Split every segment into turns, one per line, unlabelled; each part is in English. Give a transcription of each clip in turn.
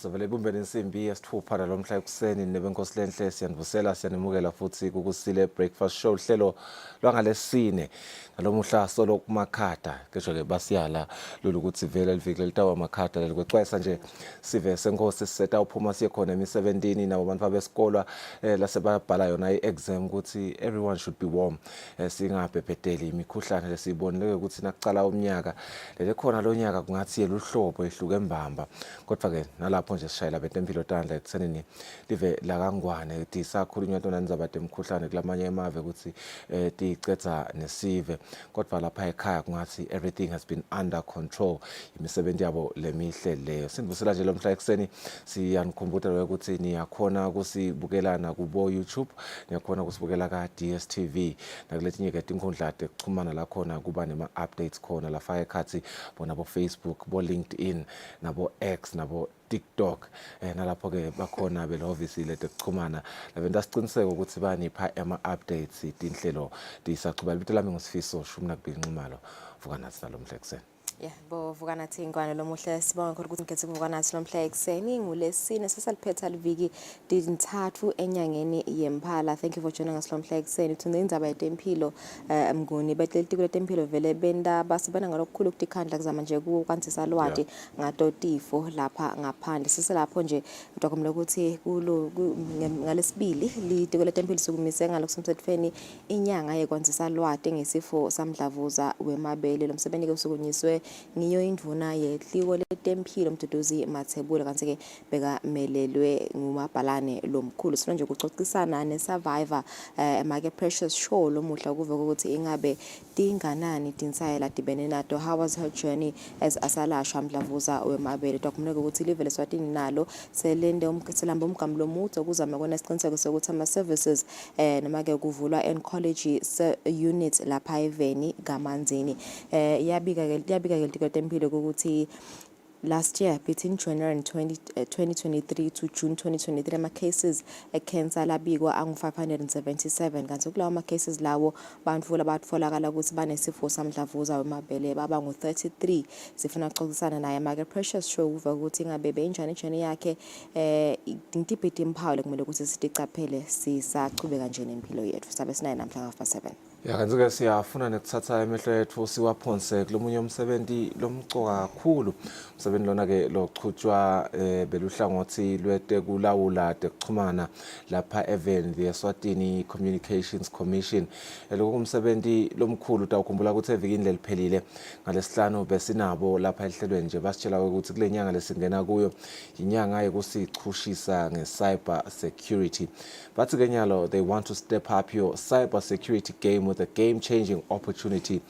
Savele bumbeni insimbi yesithupha nalomhla ekuseni nebenkosi lenhle siyanivusela siyanimukela futhi kukusile breakfast show hlelo lwangalesine nalomuhla solo kumakhada kesho ke basiyala lolu ukuthi vele liviki litawa makhada lekwexwayisa nje sive senkosi siseta uphuma siye khona emi-17 nabo bantu besikole lasebabhala yona i-exam ukuthi everyone should be warm singabhebhedeli imikhuhlane lesibonile ukuthi nakucala umnyaka lekhona lo nyaka kungathi yeluhlobo ehluke embamba kodwa ke nalapho nje sishayela betempilo tandla ekuthenini live la kangwane tisakhulunywa ntona nizabade emkhuhlane kulamanye emave ukuthi ticetha nesive kodwa lapha ekhaya kungathi everything has been under control imisebenzi yabo lemihle leyo sinivusela nje lomhla ekseni siyanikhumbula ukuthi niyakhona kusibukelana kubo YouTube niyakhona kusibukela ka DSTV nakuletinye ke tinkundla tekuxhumana la khona kuba nema updates khona la faka ekhathi bona bo Facebook bo LinkedIn nabo X nabo TikTok nalapho ke bakhona belovisile tekuxhumana labenta siciniseke ukuthi banipha ama updates itinhlelo disaqhubela ibito lami ngosifiso shumna kubinqumalo vuka nathi nalomhla ekseni.
Yeah, bovuka nathi ingwane lomuhle sibonga khona ukuthi ngikhethe ukuvuka nathi lomhla ekseni ngulesine sesaliphetha liviki dintathu enyangeni yemphala. Thank you for joining us lomhla ekseni uthunde indzaba yetempilo mnguni betlelitiko letempilo vele benda basibana ngalokukhulu ukukhandla kuzama nje ukwanzisa lwati ngatotifo lapha ngaphandle siselapho nje ndokumela ukuthi kulo ngalesibili litiko letempilo sukumise ngalokusemthethweni inyanga yekwanzisa lwati ngesifo samdlavuza wemabele lomsebenzi ke usukunyiswe ngiyo indvuna yetliko letempilo mduduzi Mathebula kanti ke bekamelelwe ngumabhalane lomkhulu sifuna nje ukuxoxisana nesurvivor make precious show lomuhla kuve ukuthi ingabe dinganani tinsayela dibene nato how was her journey as asalashwa mdlavuza wemabele dokumele ukuthi live leSwatini nalo selende umkhethelamba umgamo lomuthi okuzama kona isiqiniseko sokuthi ama services noma ke kuvulwa oncology unit lapha eveni kaManzini yabika ke litiko letempilo ukuthi last year between January 2023 to June 2023 ama cases cancer labikwa angu 577 kanti kulawo ama cases lawo bantfula batfolakala ukuthi banesifo samdlavuza wemabele baba ngu 33 sifuna ukuxoxisana naye make precious show uva ukuthi ngabe benjani journey yakhe intipiti imphawu kumele ukuthi sidicaphele sisachubeka nje nempilo yethu sabe sinaye namhla nga 7.
Ya kanti ke siyafuna nekuthatha emehlo yethu siwaphonse kulomunye umsebenzi lomcoka kakhulu umsebenzi lona ke lochutshwa beluhlangothi lwete kulawula tekuxhumana lapha event the Eswatini Communications Commission lokho umsebenzi lomkhulu utawukhumbula ukuthi evikini leliphelile ngalesihlanu besinabo lapha ehlelweni nje basitshela ukuthi kule nyanga lesingena kuyo inyanga yekusichushisa ngecyber security bathi ke nyalo they want to step up your cyber security game with a game-changing opportunity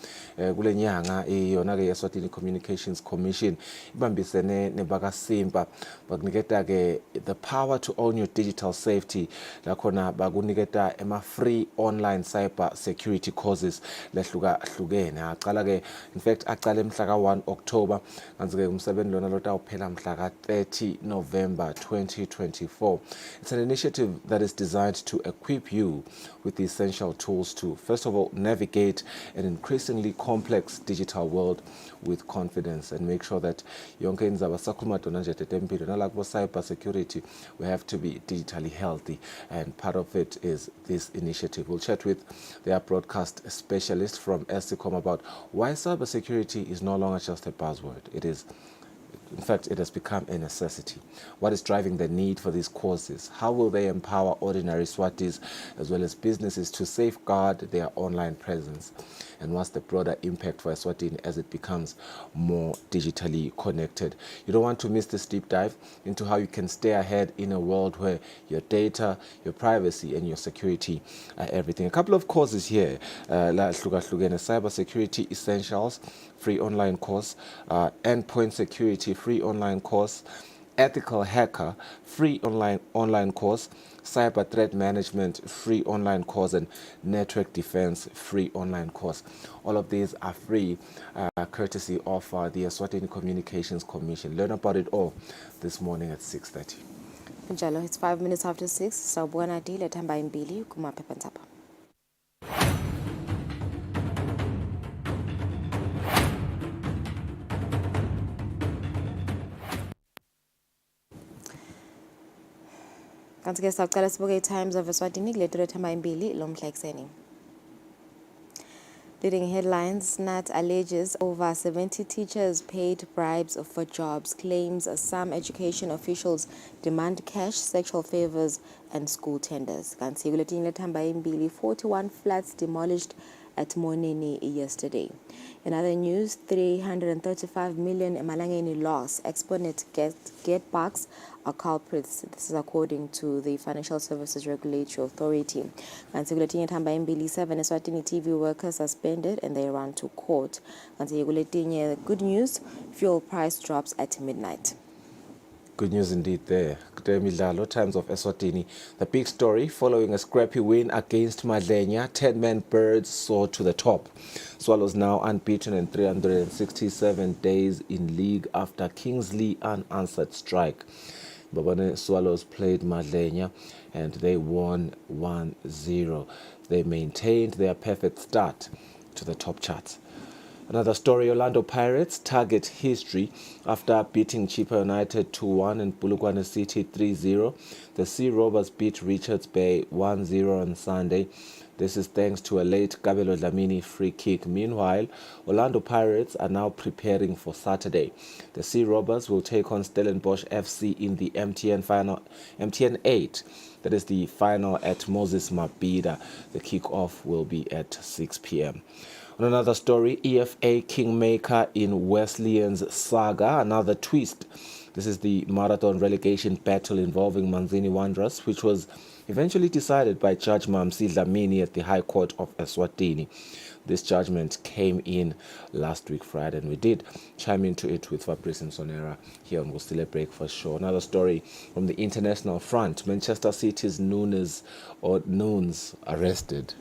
kule nyanga iyona ke Eswatini Communications Commission ibambisene nebakaSimpa bakuniketa ke the power to own your digital safety lakhona bakuniketa ema-free online cyber security courses lehlukahlukene aqala ke in fact aqala mhla ka-1 October kanti ke umsebenzi lona lotawuphela mhla ka-30 November 2024. It's an initiative that is designed to equip you with the essential tools to first of all navigate an increasingly complex digital world with confidence and make sure that yonke indzaba sakhuluma tona nje tetempilo nalakho cyber security we have to be digitally healthy and part of it is this initiative. We'll chat with their broadcast specialist from SCOM about why cyber security is no longer just a buzzword. In fact, it has become a necessity. What is driving the need for these courses? How will they empower ordinary Swatis as well as businesses to safeguard their online presence? And what's the broader impact for Eswatini as it becomes more digitally connected? You don't want to miss this deep dive into how you can stay ahead in a world where your data, your privacy, and your security are everything. A couple of courses here, cyber security essentials, free online course, endpoint security, free online course, ethical hacker, free online course, cyber threat management, free online course, and network defense, free online course. All of these are free, courtesy of the Eswatini Communications Commission. Learn about it all this morning at 6:30.
Njalo, it's 5 minutes after 6. So, buona dile tamba imbili kumaphepha. Kanti ke saqala sibuke i-Times of Eswatini kuletelo ethamba imbili lomhla ekuseni. Leading headlines, NAT alleges over 70 teachers paid bribes for jobs, claims some education officials demand cash, sexual favors and school tenders. Kanti kuletini lethamba imbili, 41 flats demolished at Moneni yesterday. In other news, 335 million emalangeni loss. Exponent get bucks are culprits. This is according to the Financial Services Regulatory Authority. And Seguletini Tamba Mbili 7 Eswatini TV workers suspended and they run to court. And Seguletini, good news, fuel price drops at midnight.
Good news indeed there. Good Midlalo, Times of Eswatini. The big story following a scrappy win against Madlenya, 10-man birds soar to the top. Swallows now unbeaten in 367 days in league after Kingsley unanswered strike. Babane Swallows played Madlenya and they won 1-0. They maintained their perfect start to the top charts. Another story, Orlando Pirates target history after beating Chippa United 2-1 and Bulugwane City 3-0. The Sea Robbers beat Richards Bay 1-0 on Sunday. This is thanks to a late Kabelo Dlamini free kick. Meanwhile, Orlando Pirates are now preparing for Saturday. The Sea Robbers will take on Stellenbosch FC in the MTN 8. That is the final at Moses Mabhida. The kick-off will be at 6 p.m. On another story, EFA Kingmaker in Wesleyan's saga, another twist. This is the marathon relegation battle involving Manzini Wanderers, which was eventually decided by Judge Mamsi Dlamini at the High Court of Eswatini. This judgment came in last week Friday, and we did chime into it with Fabrice and Sonera here on Kusile Breakfast Show. Another story from the international front, Manchester City's Nunes arrested.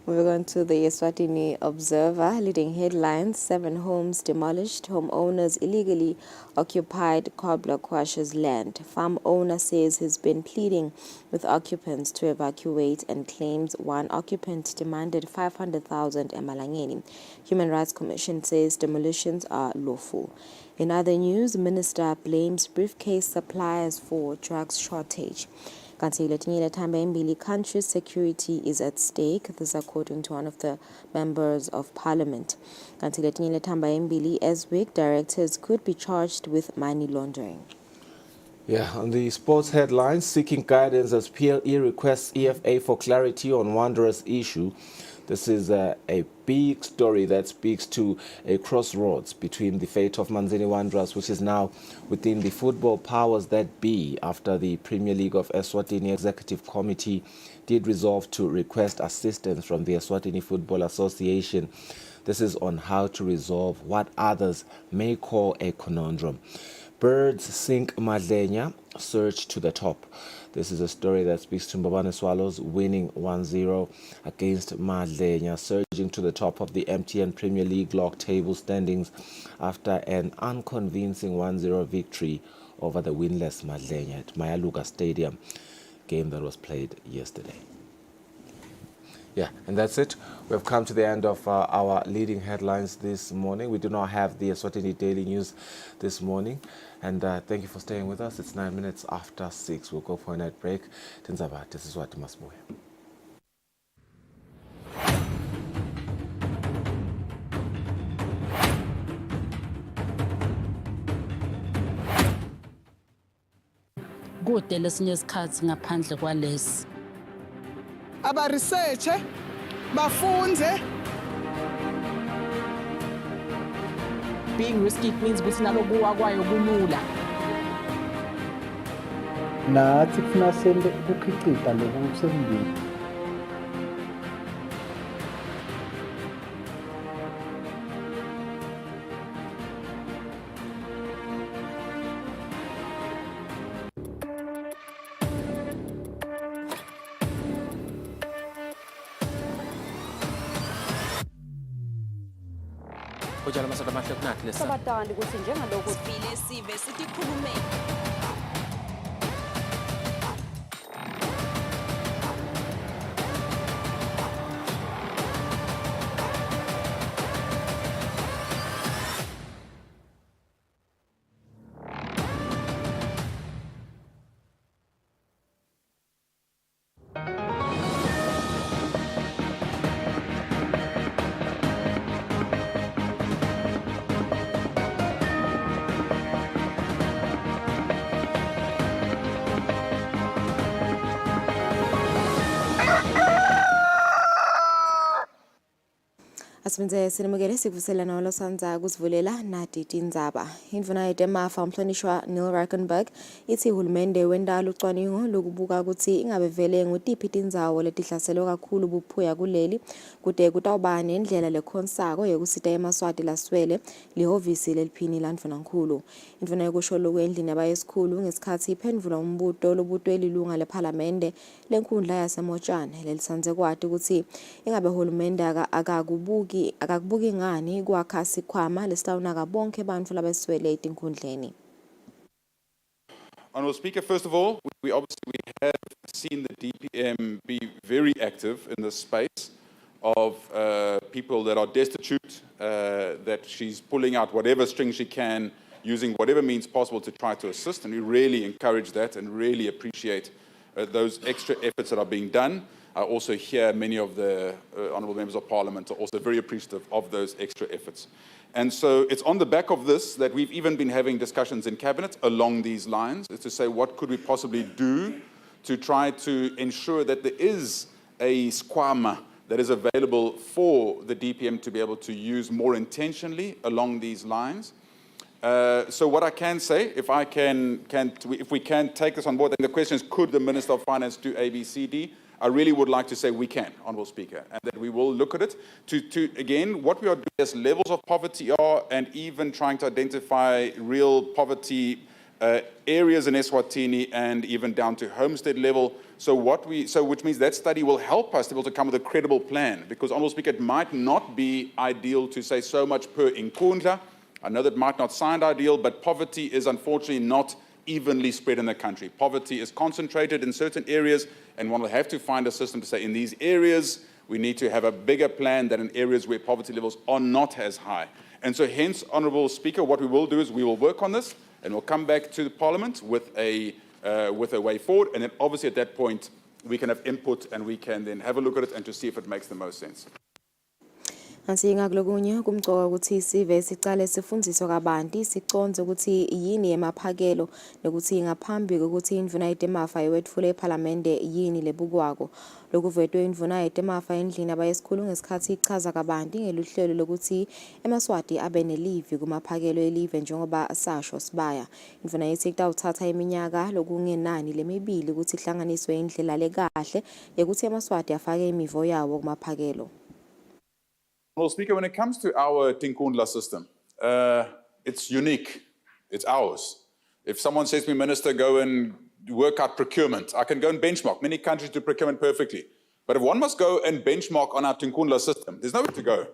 Moving on to the Eswatini Observer, leading headlines, 7 homes demolished, homeowners illegally occupied cobbler quashers land. Farm owner says he's been pleading with occupants to evacuate and claims one occupant demanded 500,000 emalangeni. Human Rights Commission says demolitions are lawful. In other news, Minister blames briefcase suppliers for drugs shortage. Country's security is at stake. This according to one of the members of parliament. Eswik directors could be charged with money laundering.
Yeah, on the sports headlines, seeking guidance as PLE requests EFA for clarity on Wanderers issue. This is a big story that speaks to a crossroads between the fate of Manzini Wanderers, which is now within the football powers that be, after the Premier League of Eswatini Executive Committee did resolve to request assistance from the Eswatini Football Association. This is on how to resolve what others may call a conundrum. Birds sink Madlenya, surge to the top. This is a story that speaks to Mbabane Swallows winning 1-0 against Madlenya, surging to the top of the MTN Premier League log table standings after an unconvincing 1-0 victory over the winless Madlenya at Mayaluga Stadium, game that was played yesterday. Yeah, and that's it. We've come to the end of our leading headlines this morning. We do not have the Eswatini Daily News this morning. And thank you for staying with us. It's 9 minutes after 6. We'll go for a night break. Tinzaba, this is what Masbuya.
Kude lesinye isikhathi ngaphandle kwalesi.
Aba research bafunde. Being risky means ukuthi nalokuwa kwayo kulula.
Nathi kufuna sende ukukhicita lokusembili.
Ujala masada mahle kunathi lesa.
Sabatandi ukuthi njengalokhu
sivile sive sikhulume
Asibenze sinimukele sikuvuselana olosanza kusivulela nathi tindzaba. Indvuna yetemafa umhlonishwa Neil Rackenberg ithi uhulumende wendalo ucwaningo lokubuka ukuthi ingabe vele ngutiphi tindzawo letihlaselwe kakhulu buphuya kuleli kude kutawuba nendlela lekhonsako yokusita emaswati laswele lihhovisi leliphini landvunankulu. Indvuna yekusho lokhu endlini yabayesikhulu ngesikhathi iphendvula umbuto lobutwe lilunga lephalamende lenkhundla yasemotshane lelisanze kwati ukuthi ingabe uhulumende akakubuki ngani kwakha sikhwama lesitawunaka bonke bantfu labeswele etinkhundleni.
Honourable Speaker, first of all, we have seen the DPM be very active in the space of people that are destitute, that she's pulling out whatever string she can, using whatever means possible to try to assist, and we really encourage that and really appreciate those extra efforts that are being done. I also hear many of the honourable members of parliament are also very appreciative of those extra efforts. And so it's on the back of this that we've even been having discussions in cabinet along these lines, is to say what could we possibly do to try to ensure that there is a squama that is available for the DPM to be able to use more intentionally along these lines. So what I can say, if we can take this on board, then the question is, could the Minister of Finance do A, B, C, D? I really would like to say we can, Honourable Speaker, and that we will look at it to again, what we are doing as levels of poverty are, and even trying to identify real poverty areas in Eswatini and even down to homestead level. So which means that study will help us to be able to come with a credible plan, because Honourable Speaker, it might not be ideal to say so much per inkundla. I know that might not sound ideal, but poverty is unfortunately not evenly spread in the country. Poverty is concentrated in certain areas, and one will have to find a system to say in these areas we need to have a bigger plan than in areas where poverty levels are not as high. And so hence, Honourable Speaker, what we will do is we will work on this and we'll come back to the Parliament with a way forward, and then obviously at that point we can have input and we can then have a look at it and to see if it makes the most sense.
Ansinga kulokunye kumcoka ukuthi sive sicale sifundiswe kabanti siconze ukuthi yini emaphakelo nokuthi ngaphambi kokuthi indvuna yetemafa iwetfule eParliamente yini lebukwako. Lokuvetwe indvuna yetemafa endlini abayesikhulu ngesikhathi ichaza kabanti ngeluhlelo lokuthi emaswati abe nelivi kumaphakelo elive njengoba sasho sibaya. Indvuna yethi itawuthatha iminyaka lokungenani lemibili ukuthi ihlanganiswe indlela lekahle yokuthi emaswati afake imivo yawo kumaphakelo.
Well, Speaker, when it comes to our Tinkundla system, it's unique. It's ours. If someone says to me, Minister, go and work out procurement, I can go and benchmark. Many countries do procurement perfectly. But if one must go and benchmark on our Tinkundla system, there's nowhere to go.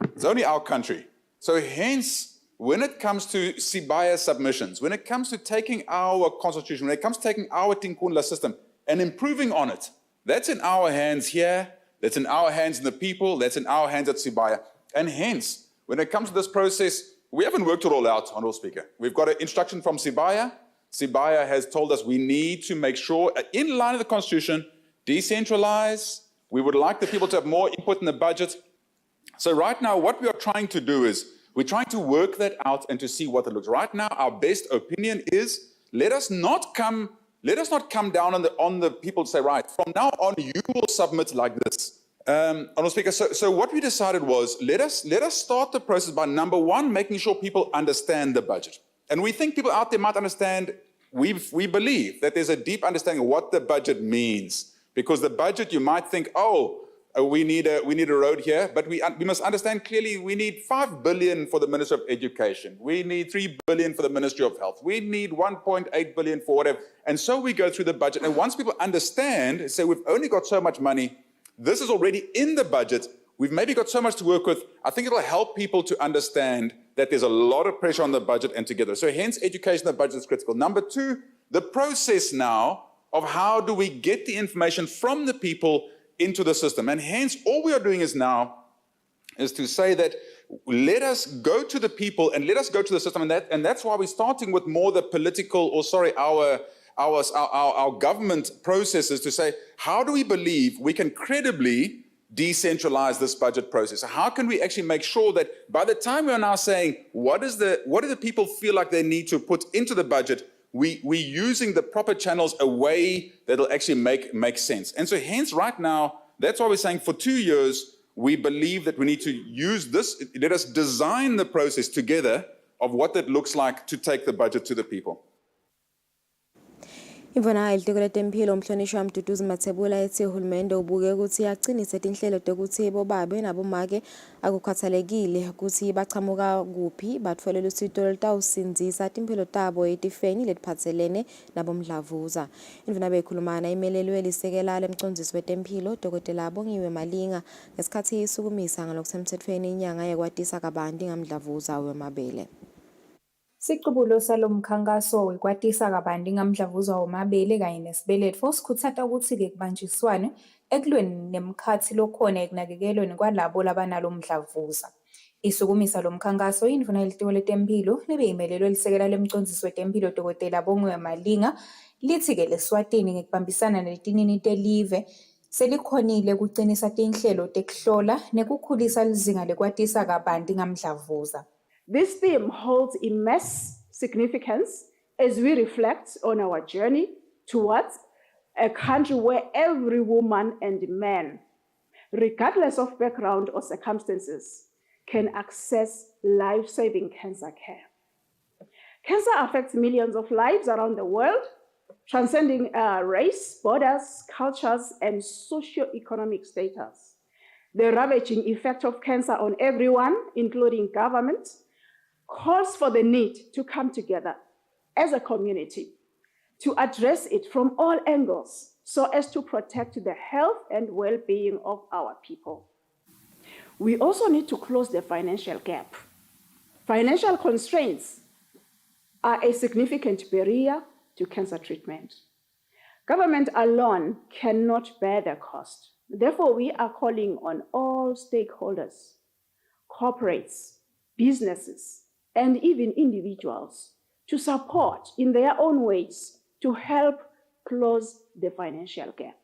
It's only our country. So hence, when it comes to Sibaya submissions, when it comes to taking our constitution, when it comes to taking our Tinkundla system and improving on it, that's in our hands here. That's in our hands in the people, that's in our hands at Sibaya. And hence, when it comes to this process, we haven't worked it all out, Honourable Speaker. We've got an instruction from Sibaya. Sibaya has told us we need to make sure, in line with the Constitution, decentralize. We would like the people to have more input in the budget. So right now, what we are trying to do is, we're trying to work that out and to see what it looks. Right now, our best opinion is, let us not come down on the people to say, right, from now on, you will submit like this. Honourable Speaker, so what we decided was, let us start the process by, number one, making sure people understand the budget. And we think people out there might understand, we believe that there's a deep understanding of what the budget means. Because the budget, you might think, we need a road here, but we must understand clearly we need 5 billion for the Ministry of Education. We need 3 billion for the Ministry of Health. We need 1.8 billion for whatever. And so we go through the budget. And once people understand, say we've only got so much money, this is already in the budget, we've maybe got so much to work with, I think it'll help people to understand that there's a lot of pressure on the budget and together. So hence education, the budget is critical. Number two, the process now of how do we get the information from the people into the system. And hence, all we are doing is to say that let us go to the people and let us go to the system. And that's why we're starting with more the political, our government processes to say, how do we believe we can credibly decentralize this budget process? How can we actually make sure that by the time we are now saying, what do the people feel like they need to put into the budget, we're using the proper channels a way that'll actually make sense. And so hence right now, that's why we're saying for 2 years, We believe that we need to use this. Let us design the process together of what that looks like to take the budget to the people.
Imvona ilitiko letempilo umhlonishwa Mduduzi Mathebula ethi uhulumende ubuke ukuthi yaqinisa inhlelo ukuthi bobabe nabomake akukhathalekile ukuthi bachamuka kuphi batfolela usito olutawusinzisa impilo tabo etifeni letiphatselene nabomdlavuza. Imvona beyikhulumana imeleli welisekela lemcondzisi wetempilo Dr. Bongiwe Malinga ngesikhathi isukumisa ngalokusemthethweni inyanga yekwatisa kabanti ngamdlavuza wemabele.
Siqubulo salomkhankaso wekwatisa kabanti ngamdlavuza womabele kanye nesibeletho sikhuthata ukuthi-ke kubanjiswane ekulweni nemkhathi lokhona ekunakekelweni kwalabo labanalo mdlavuza. Isukumisa lomkhankaso indvuna yelitiko letempilo libeyimelelo elisekela lemcondzisi wetempilo Dr. Bongiwe Malinga lithi-ke leSwatini ngekubambisana neletinini telive selikhonile kucinisa tinhlelo tekuhlola nekukhulisa lizinga lekwatisa kabanti ngamdlavuza.
This theme holds immense significance as we reflect on our journey towards a country where every woman and man, regardless of background or circumstances, can access life-saving cancer care. Cancer affects millions of lives around the world, transcending race, borders, cultures, and socio-economic status. The ravaging effect of cancer on everyone, including government, calls for the need to come together as a community to address it from all angles so as to protect the health and well-being of our people. We also need to close the financial gap. Financial constraints are a significant barrier to cancer treatment. Government alone cannot bear the cost. Therefore, we are calling on all stakeholders, corporates, businesses, and even individuals to support in their own ways to help close the financial gap.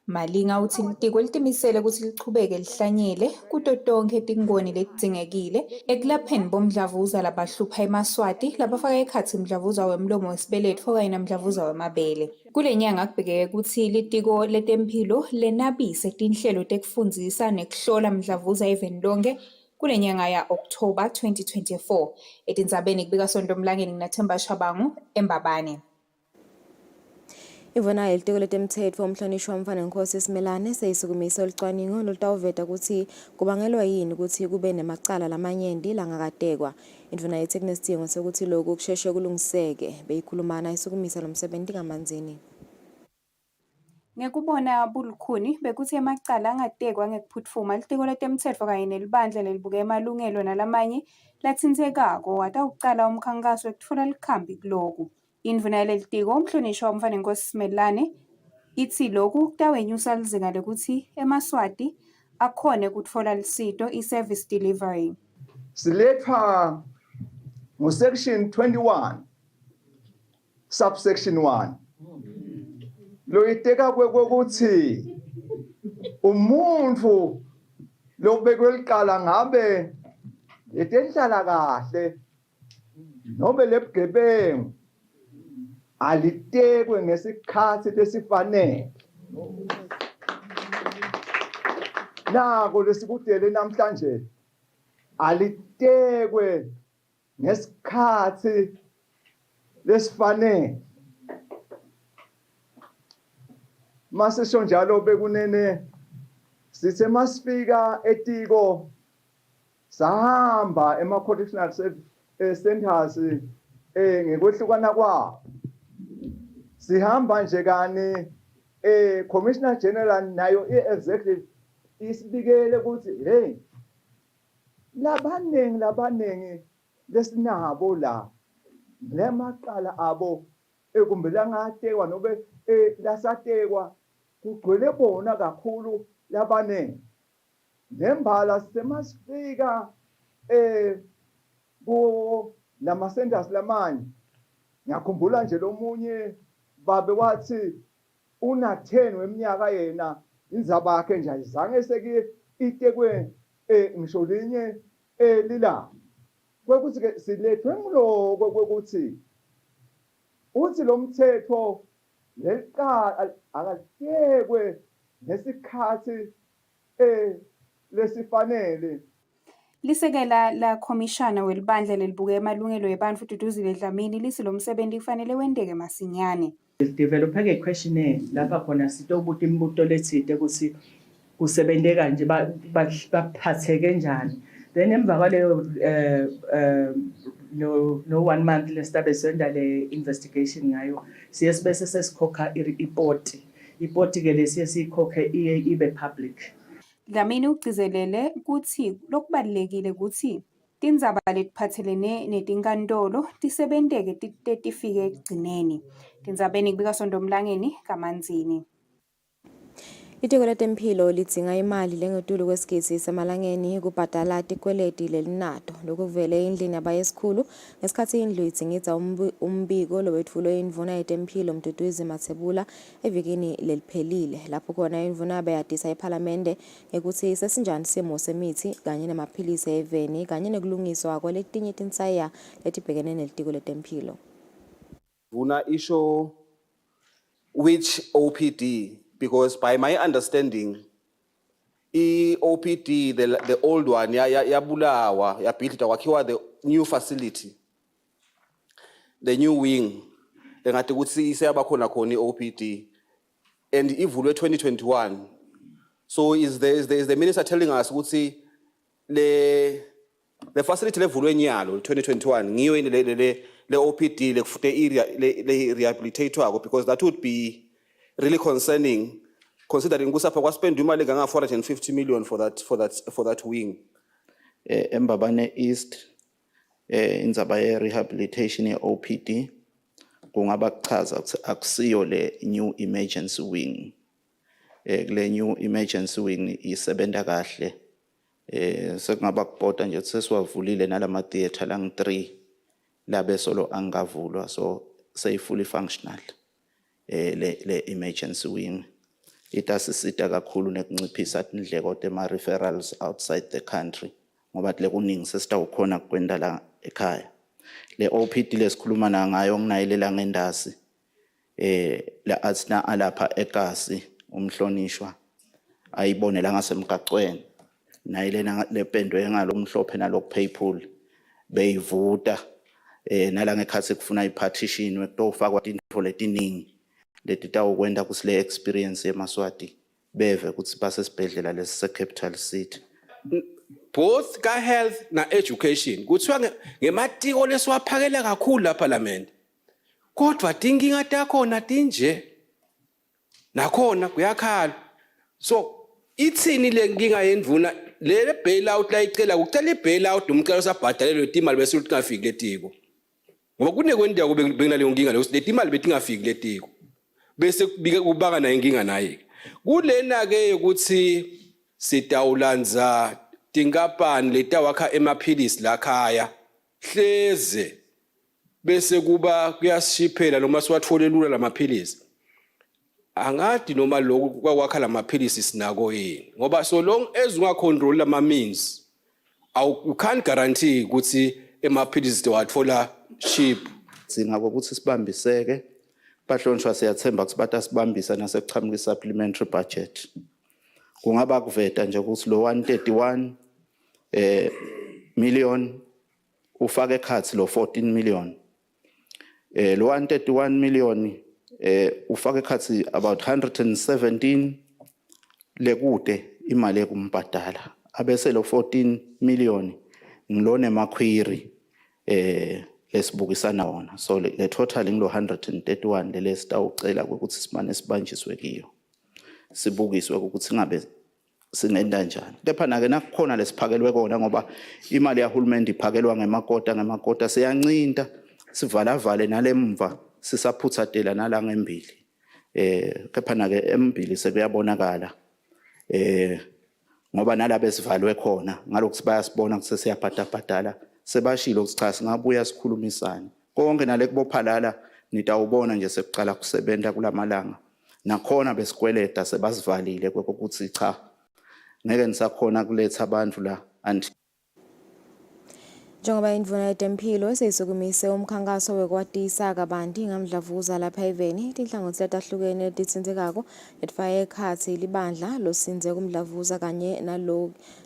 Malinga uthi litiko litimisele ukuthi lichubeke lihlanyele kuto tonke tingoni letidzingekile ekulapheni bomdlavuza labahlupha eMaswati labafaka ekhatsi umdlavuza wemlomo wesibeletho kanye nomdlavuza wemabele. Kule nyanga kubhekeke ukuthi litiko letempilo lenabise tinhlelo tekufundzisa nekuhlola umdlavuza eveni lonke kule nyanga ya October 2024 etindzabeni kubika Sonto Mlangeni nginaThemba Shabangu eMbabane.
Imvona ilitiko letemthetho umhlonishwa Mfana Nkosi Simelane seyisukumisa ulicwaningo lolutawuveta ukuthi kubangelwa yini ukuthi kube nemacala lamanyenti langakatekwa. Imvona yethi kunesidingo sokuthi lokhu kusheshe kulungiseke beyikhulumana isukumisa lomsebenzi kamanzini.
Ngekubona bulukhuni bekuthi emacala angatekwa ngekuphutfuma litiko letemtsetfo kanye nelibandla lelibuka emalungelo nalamanye latsintsekako atawucala umkhankaso wekutfola likhambi kuloku. Indvuna yalelitiko umhlonishwa Mfana Nkosi Simelane ithi loku kutawenyusa lizinga lekuthi eMaswati akhone kutfola lisito i-service delivery.
Siletha section 21 subsection 1 lo iteka kwekuthi umuntu lobekwe liqala ngabe letenhlala kahle nobe lebugebengu alitekwe ngesikhathi lesifanele. Nako lesikudele namhlanje alitekwe ngesikhathi lesifanele. Masisho njalo bekunene sithe masifika etiko sahamba ema-correctional centers ngekwehlukana kwawo. Sihamba nje kani Commissioner General nayo i-executive isibikele ukuthi hey labanengi lesinabo la lemaqala abo ekumbela ngatekwa nobe lasatekwa kugcwele bona kakhulu labanengi. Nembala semasifika ku lama centers lamanye ngiyakhumbula nje lomunye babe wathi una 10 weminyaka yena indzaba yakhe nje ayizange seki itekwe ngisho linye lila kwekuthi ke silethwe ngiloko kwekuthi uthi lo mthetho leliqala akatekwe ngesikhathi lesifanele.
Lisekela la khomishana welibandla lelibuke emalungelo ebantfu Duduzile Dlamini lithi lo msebenzi kufanele wendeke masinyane.
Developer ke questionnaire lapha khona sitobuta imibuto letsite ukuthi kusebente kanje baphatheke njani. Then emva kwaleyo no 1 month lesitabe senda le investigation ngayo siye bese sesikhokha report ke lesiye sikhokhe ibe public.
Dlamini ugcizelele ukuthi lokubalekile ukuthi tindzaba letiphatselene netinkantolo tisebenteke tifike ekugcineni. Tindzabeni kubika Sondomlangeni kaManzini.
Litiko letemphilo lidzinga imali lengetulu kwesigidi semalangeni kubhadala tikweleti lelinato. Lokhu kuvele endlini yabayesikhulu ngesikhathi indlu idzingidza umbiko lowetfulwe indvuna yetemphilo Mduduzi Mathebula evikini leliphelile. Lapho khona indvuna bayatisa ephalamende ngekuthi sesinjani simo semithi kanye nemaphilisi eveni kanye nekulungiswa kwaletinye tinsaya letibhekene nelitiko letemphilo.
Vuna isho which OPD? Because by my understanding, OPD, the old one, yabulawa, yapilita, wakiwa the new facility, the new wing. Then at the good see abakona koni OPD, and ivulwe 2021. So is the minister telling us would see the facility levulwe nyalo 2021 ngiyo in the OPD le rehabilitator because that would be really concerning, considering Gusapa was spent 450 million for that wing.
Mbabane East indzaba rehabilitation OPD kungaba kuchaza akusiyo le new emergency wing. Le new emergency wing isebenta kahle. Sekungaba kubhoda nje sesiwavulile nalama theater lang 3 labe solo angavulwa so say fully functional. Le emergency wing itasisita kakhulu nekunciphisa indleko tema referrals outside the country ngoba le kuningi sesitawukhona kwenda la ekhaya. Le OPD lesikhuluma ngayo nginayilela ngendasi la atsina alapha ekasi umhlonishwa ayibonela ngasemgaqweni nayilena lependwe ngalomhlophe nalokupaypool beyivuta nala ngekhathi kufuna ipartition wekutofakwa intfo letiningi letitawukwenda kusile experience eMaswati beve ukuthi basesibhedlela lesi capital city.
Both ka health na education kuthiwa ngematiko lesiwaphakela kakhulu la parliament kodwa tinkinga takhona tinje nakhona kuyakhala so ithini le nkinga yendvuna le bailout la icela kucela ibailout umcelo sabhadalelwe imali bese utingafiki letiko ngoba kunekwendeka kube benaleyo nkinga le imali betingafiki letiko bese kubaka na inkinga naye kulena ke ukuthi sitawulanza tinkapani letawakha emaphilisi lakhaya hleze bese kuba kuyashiphela noma siwathole lula lamaphilisi angadi noma lokho kwakha lamaphilisi sinako yini ngoba so long as ungacontrol lama means you can't guarantee ukuthi emaphilisi towathola cheap.
Singako ukuthi sibambiseke bahlonishwa siyathemba ukuthi batasibambisa nasekuchamula supplementary budget. Kungaba kuveta nje ukuthi lo 131 million ufake ekhathi lo 14 million. Lo 131 million ufake ekhathi about 117 lekude imali ekumbhadala. Abese lo 14 million ngilone makhwiri lesibukisana wona so le total ngilo 131 lesitawucela ukuthi simane sibanjiswe kiyo sibukiswe ukuthi ngabe sinenda njani kepha na ke nakukhona lesiphakelwe kona ngoba imali yahulumende iphakelwa ngemakota siyancinta sivala vale nalemva sisaphuthatela nala ngembili kepha na ke embili sekuyabonakala ngoba nalabe sivalwe khona ngalokuthi bayasibona ukuthi sesiyabhadala sebashilo ukuthi singabuya sikhulumisane konke nale kubophalala nitawubona nje sekuqala kusebenza kulamalanga nakhona besikweleta sebasivalile kokuthi cha ngeke nisakhona kuletha abantu la
Njengoba indvuna yetempilo seyisukumise umkhankaso wekwatisa kabanti ngamdlavuza lapha eveni tinhlangothi letahlukene letitsindzekako letfake ekhatsi libandla losinze kumdlavuza kanye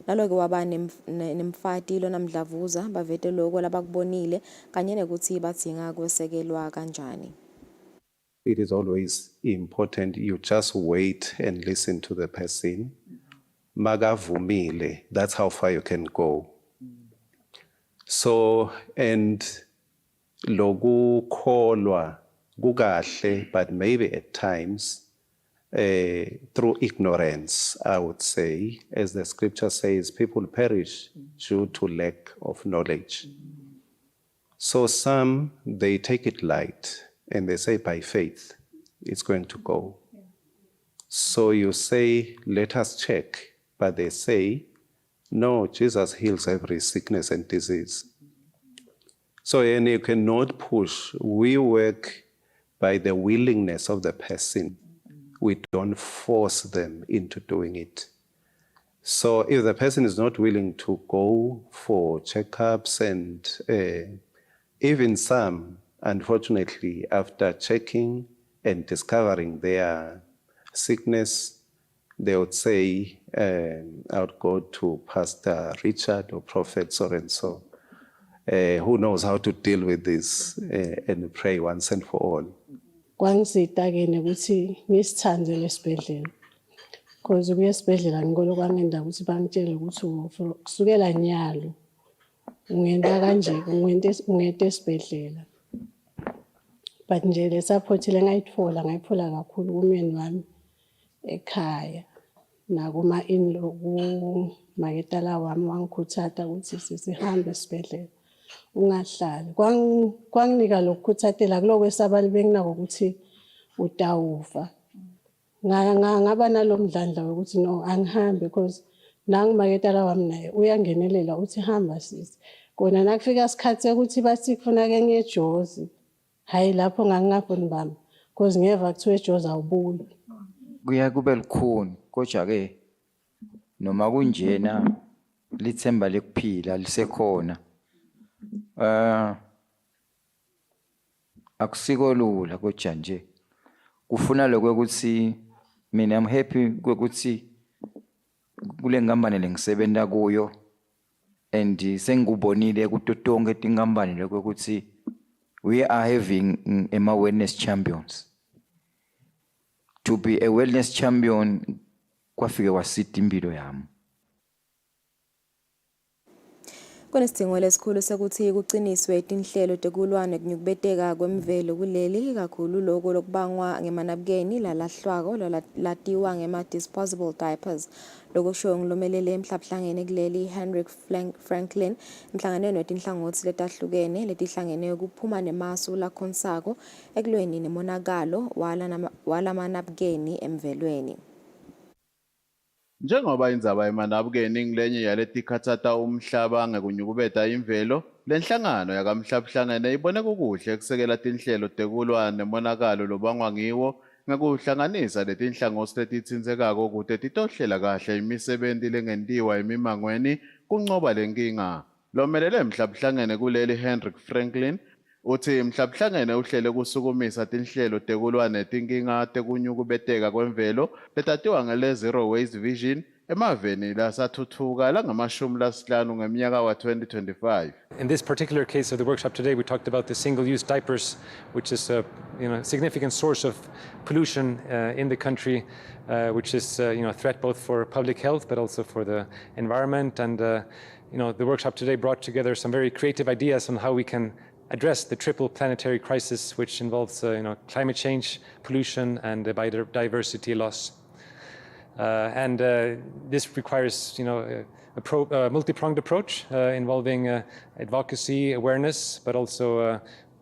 naloke waba nemfati lonamdlavuza bavete loko labakubonile kanye nekutsi badzinga kwesekelwa kanjani.
It is always important you just wait and listen to the person. Magavumile, that's how far you can go. So, and logu kholwa kukahle, but maybe at times through ignorance, I would say, as the scripture says, people perish due to lack of knowledge. So some, they take it light and they say by faith, it's going to go. So you say, let us check, but they say, no, Jesus heals every sickness and disease. So and you cannot push. We work by the willingness of the person. We don't force them into doing it. So if the person is not willing to go for checkups and even some, unfortunately, after checking and discovering their sickness, they would say, I would go to Pastor Richard or Prophet so-and-so, who knows how to deal with this and pray once and for all.
Kwangisita-ke ukuthi ngisithande lesibhedlela. Because ukuya esibhedlela ngikolo kwangenda ukuthi bangitshele ukuthi kusukela nyalo ungenda kanje ungete esibhedlela. But nje le support le ngayitfola kakhulu kumyeni wami ekhaya. Nakuma in-law kumaketala wami wangikhuthaza ukuthi sisihambe esibhedlela ungahlali kwanginika lokukhuthathela kuloko esabali benginako ukuthi utawufa ngaba nalomdlandla ukuthi no angihambe because nangimaketala wami naye uyangenelela uthi hamba sisi kona nakufika isikhathi ukuthi bathi kufuna ke ngejozi hayi lapho ngangingafuni bami because ngeva kuthiwa ejozi awubuyi
kuya kube likhuni kodwa ke noma kunjena lithemba lekuphila lisekhona akusiko lula kodwa nje kufuna lokuthi mina I'm happy ukuthi kule ngambane lengisebenza kuyo and sengikubonile ukuthi tonke tingambane lokuthi we are having awareness champions. To be a wellness champion, kwafike wasita impilo yami.
Kunesidingo lesikhulu sekuthi kuqiniswe itinhlelo tekulwana kunyukubeteka kwemvelo kuleli kakhulu lokho lokubangwa ngemanabukeni lalahlwako latiwa ngema-disposable diapers. Lokusho ngilomelele emhlabuhlangene kuleli Henrik Franklin emhlanganweni wetinhlangothi letahlukene letihlangene kuphuma nemasu lakhonsako ekulweni nemonakalo walamanabukeni emvelweni.
Njengoba indzaba yemanabukeni ngilenye yaletikhatsata umhlaba ngekunyukubeta imvelo, lenhlangano yakamhlabuhlangene ibone kukuhle ekusekela tinhlelo tekulwa nemonakalo lobangwa ngiwo ngekuhlanganisa letinhlangothi letitsindzekako ukuthi titohlela kahle imisebenti lengentiwa emimangweni kuncoba lenkinga. Lomelele mhlabuhlangene kuleli Henrik Franklin uthi mhlabuhlangene uhlele kusukumisa tinhlelo tekulwa netinkinga tekunyukubeteka kwemvelo letatiwa ngele Zero Waste Vision emaveni lasathuthuka langamashumi lasihlanu ngeminyaka wa 2025.
In this particular case of the workshop today, we talked about the single-use diapers, which is a significant source of pollution in the country, which is a threat both for public health but also for the environment. And the workshop today brought together some very creative ideas on how we can address the triple planetary crisis, which involves climate change, pollution, and biodiversity loss. And this requires a multi-pronged approach involving advocacy, awareness, but also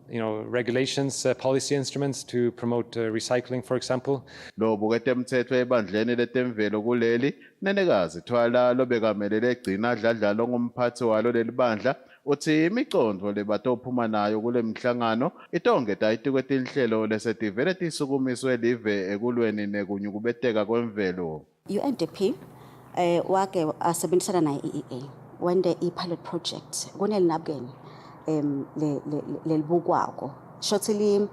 regulations, policy instruments to promote recycling, for example.
Lobukete mthetho ebandleni letemvelo kuleli nenekazi thwala lobekamele egcina dladlalo ngomphathi walo leli bandla uthi imicondvo lebatophuma nayo kule mhlangano itongeta itikwetinhlelo lesetivele tisukumiswe live ekulweni nekunyukubeteka kwemvelo.
UNDP wake asebenzisana na EEA when the pilot project kunel nabgen le bukwako shortly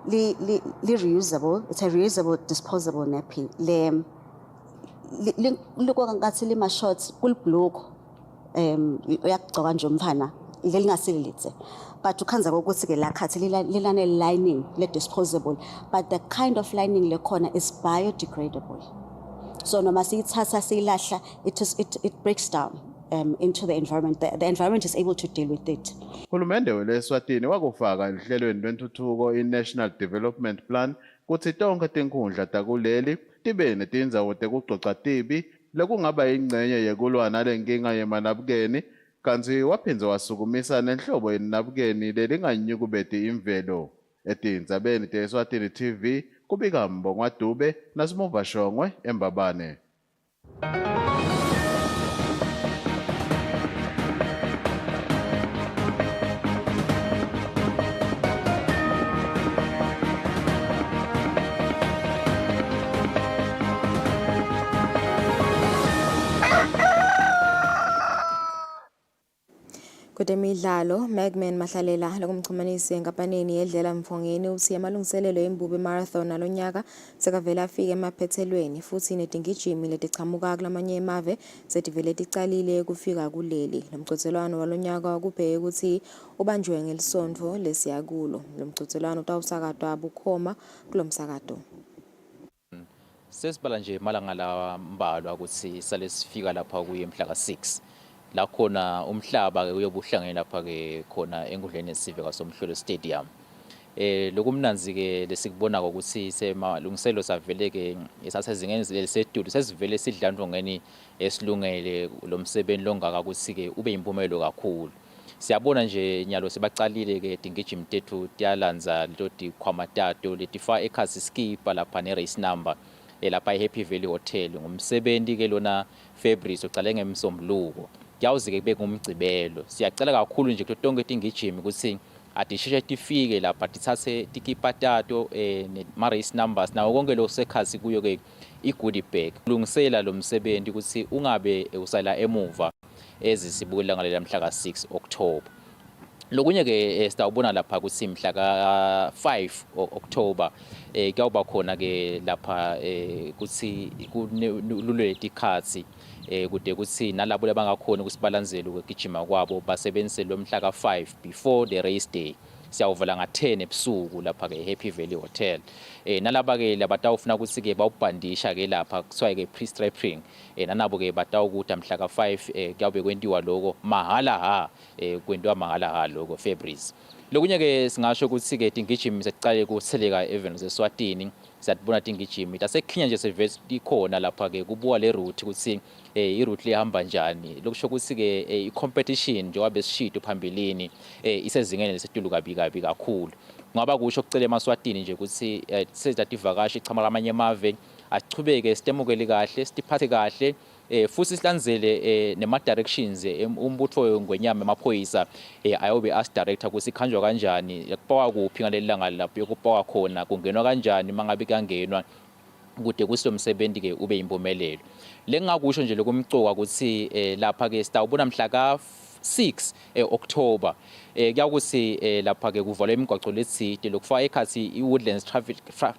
li reusable, it's a reusable disposable nappy le lokho ngathi lima short kul block uyagcoka nje umfana lelingasilitse but ukhanza ukuthi ke la khathi lilane lining le disposable but the kind of lining le khona is biodegradable so noma siyithatha siyilahla it breaks down into the environment. The environment is able to deal with it.
Uhulumende weLeswatini wakufaka ehlelweni lwentuthuko i-National Development Plan kuthi tonke tinkundla takuleli tibe netindzawo tekucoca tibi lekungaba ingcenye yekulwana lenkinga yemanabukeni kanti waphindze wasukumisa nenhlobo yenabukeni lelinganyukubeti imvelo etindzabeni te-Eswatini TV kubika Mbongwa Dube naSimuva Shongwe eMbabane.
Kudemidlalo Magman Mahlalela lokumchumanisi enkampanini yedlela Mfongeni uthi amalungiselelo embubi marathon nalonyaka sekavela afike emaphethelweni futhi nedingijimi letichamuka kulamanye emave setivele ticalile kufika kuleli lomcotshelwano walonyaka wakubheka ukuthi ubanjwe ngelisonto lesiyakulo lomcotshelwano utawusakatwa bukhoma kulomsakato
sesibala nje malanga la mbalwa ukuthi sale sifika lapha kuye mhla ka6 la khona umhlaba uyobuhlangene lapha ke khona enkundleni yesive kaSomhlolo Stadium lokumnanzi ke lesikubona ukuthi semalungiselo savele ke esasezingeni lesestudio sesivele sidlandwa ngeni esilungele lomsebenzi longaka ukuthi ke ube impumelelo kakhulu siyabona nje nyalo sebaqalile ke dingijimi tethu tiyalanza loti khwamatato letifa ekhasi skipper lapha ne race number lapha eHappy Valley Hotel ngumsebenzi ke lona Fabrice uqale ngemsombuluko kuyawuzike kube ngumgcibelo siyacela kakhulu nje kuthi tonke tingijimi ukuthi adisheshe tifike lapha tithathe tikipatato ne race numbers nawo konke lo sekhasi kuyo ke igoodie bag kulungisela lo msebenzi ukuthi ungabe usala emuva ezisibukela ngalela mhla ka6 October lokunye ke sitawubona lapha kuthi mhla ka5 October kuyawuba khona ke lapha kuthi kululeti khathi kude kuthi nalabo labangakhona ukusibalanzela ukugijima kwabo basebenzise lo mhla ka5 before the race day siyawuvala nga10 ebusuku lapha ke Happy Valley Hotel nalaba ke labatawufuna ukuthi ke bawubhandisha ke lapha kuthiwa ke pre-strapping nanabo ke batawukuthi mhla ka5 kuyabe kwentiwa lokho mahala ha kwentiwa mahala ha lokho Fabrice lokunye ke singasho ukuthi ke tingijimi sicale kutheleka even zeSwatini siyabona tingijimi tasekhinya nje sevest ikhona lapha ke kubuka le route ukuthi iroute lihamba njani lokusho ukuthi ke i-competition njengoba sishido phambilini isezingeni lesetulu kabi kakhulu ngaba kusho ukucela eMaswatini nje ukuthi sezativakashi ichama kamanye amave achubeke sitemukele kahle sitiphathe kahle futhi silandzele nema directions umbutho ngwenyama emaphoyisa ayobe as director ukuthi ikhanjwa kanjani yakuphawa kuphi ngalelanga lapho yokuphawa khona kungenwa kanjani mangabe kangenwa kude kusomsebenzi ke ube impumelelo lengakusho nje lokumcoka ukuthi lapha ke sitawubona mhla ka6 October kuyakuthi lapha ke kuvalwa imigwaqo leside lokufaka ekhathi iWoodlands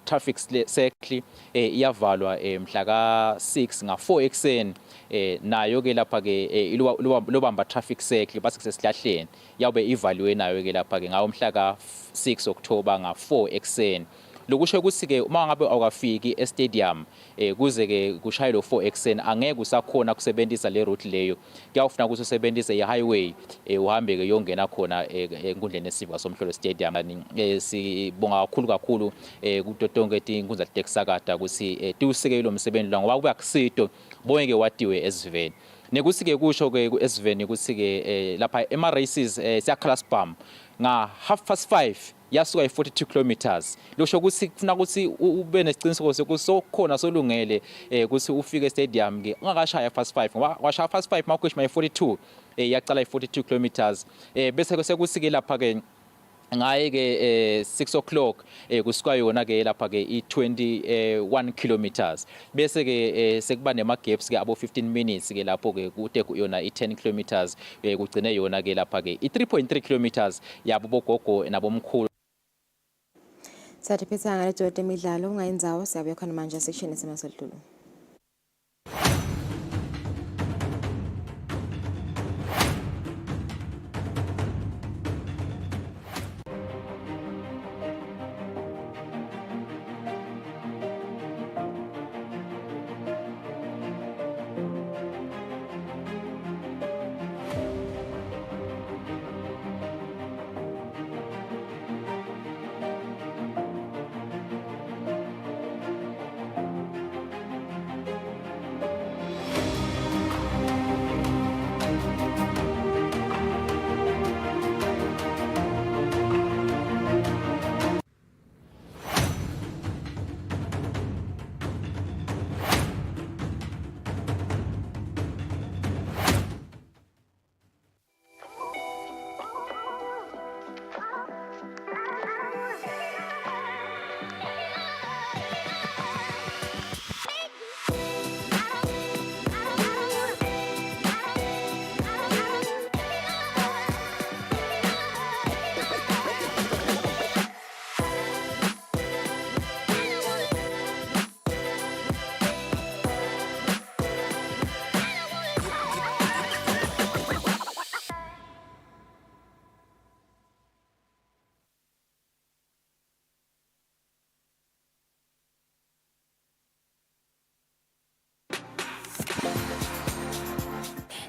traffic circle iyavalwa mhla ka6 nga4 ekseni nayo ke lapha ke lobamba traffic circle base sesihlahleni yabe ivaliwe nayo ke lapha ke ngawo mhla ka6 October nga4 ekseni lokusho ukuthi ke uma ngabe awukafiki e-stadium kuze ke kushaye lo 4 ekseni angeke usakhona kusebenzisa le route leyo kuyafuna ukuthi usebenzise i-highway uhambe ke yongena khona enkundleni yesive kaSomhlolo Stadium sibonga kakhulu kutotonke inkundla tekusakata ukuthi tiwusekele lo msebenzi ngoba kuba kusito bonke wadiwe esiveni nekuthi ke kusho ke esiveni ukuthi ke lapha ema races siya class bump nga 5:30 yasuka 42 kilometers lokho ukuthi kufuna ukuthi ube nesiqiniseko sokukhona solungele ukuthi ufike e-stadium ke ungakashaya 5:30 ngoba washaya 5:30 mawukhishima 42 yaqala 42 kilometers bese sekuthi ke lapha ke ngaye ke 6 o'clock kusuka yona ke lapha ke i21 kilometers bese ke sekuba nema gaps ke abo 15 minutes ke lapho ke kude yona i10 kilometers kugcine yona ke lapha ke i3.3 kilometers yabo bogogo nabomkhulu.
Sathi phetha ngale Jode Midlalo ungayinzawo siyabuya khona manje section esemasedlulu.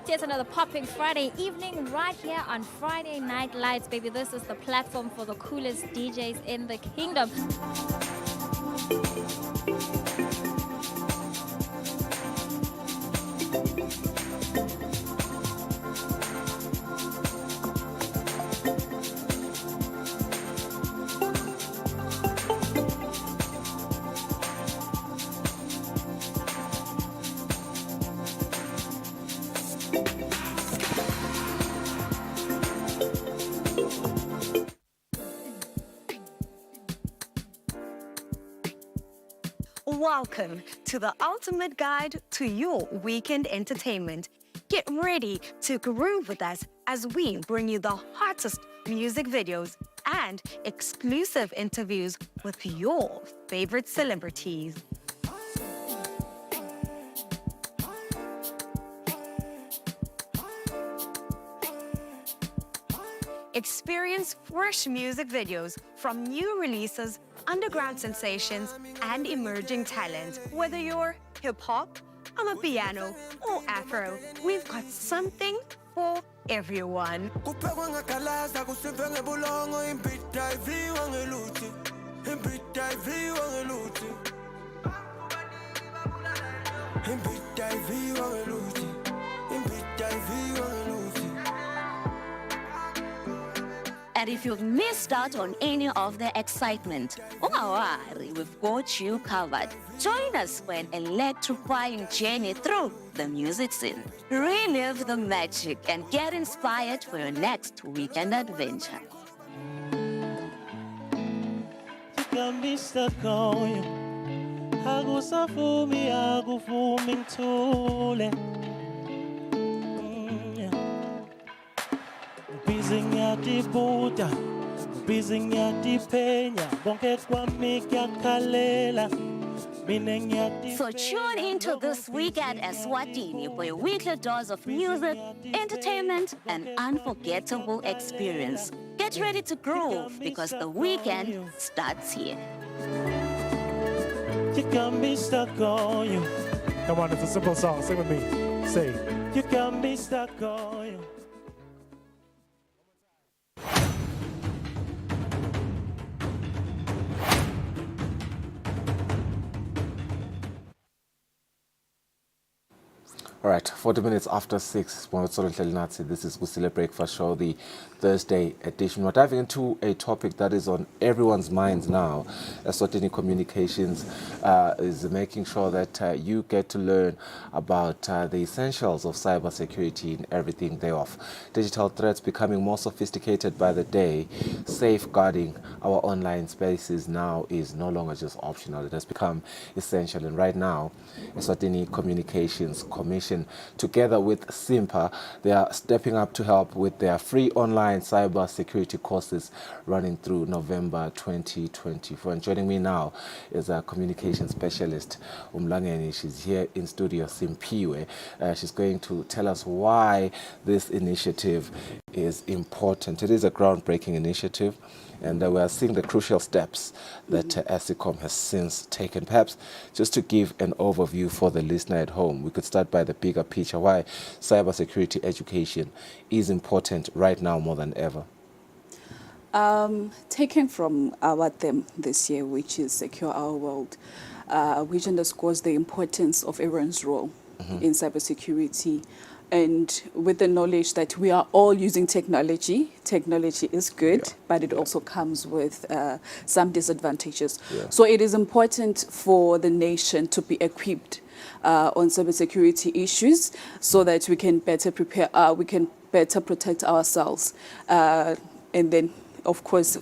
Here's another popping Friday evening right here on Friday Night Lights, baby. This is the platform for the coolest DJs in the kingdom.
Welcome to the ultimate guide to your weekend entertainment. Get ready to groove with us as we bring you the hottest music videos and exclusive interviews with your favorite celebrities. Experience fresh music videos from new releases, underground sensations, and emerging talent. Whether you're hip-hop, amapiano, or afro, we've got something for everyone.
And if you've missed out on any of the excitement, don't worry, we've got you covered. Join us for an electrifying journey through the music scene. Relive the magic and get inspired for your next weekend adventure.
You got me stuck on you. Agusafumi, agufumi tule. Bizinyati Buddha, bizinyati Penya, bonke kwami kyakalela.
So tune into This Week at Eswatini for a weekly dose of music, entertainment, and unforgettable experience. Get ready to groove because the weekend starts here.
You got me stuck on you.
Come on, it's a simple song. Sing with me. Say,
you got me stuck on you.
All right, 40 minutes after 6, this is Kusile Breakfast Show, the Thursday edition. We're diving into a topic that is on everyone's minds now. Eswatini Communications is making sure that you get to learn about the essentials of cybersecurity and everything thereof. Digital threats becoming more sophisticated by the day. Safeguarding our online spaces now is no longer just optional. It has become essential. And right now, Eswatini Communications Commission, together with SIMPA, they are stepping up to help with their free online cyber security courses running through November 2024. And joining me now is a communication specialist, Umlangeni. She's here in studio, Simpiwe. She's going to tell us why this initiative is important. It is a groundbreaking initiative, and we are seeing the crucial steps that ASICOM has since taken. Perhaps just to give an overview for the listener at home, we could start by the bigger picture, why cybersecurity education is important right now more than ever.
Taken from our theme this year, which is Secure Our World, which underscores the importance of everyone's role in cybersecurity. And with the knowledge that we are all using technology, technology is good, but it also comes with some disadvantages. So it is important for the nation to be equipped on cybersecurity issues so that we can better prepare, we can better protect ourselves, and then, of course,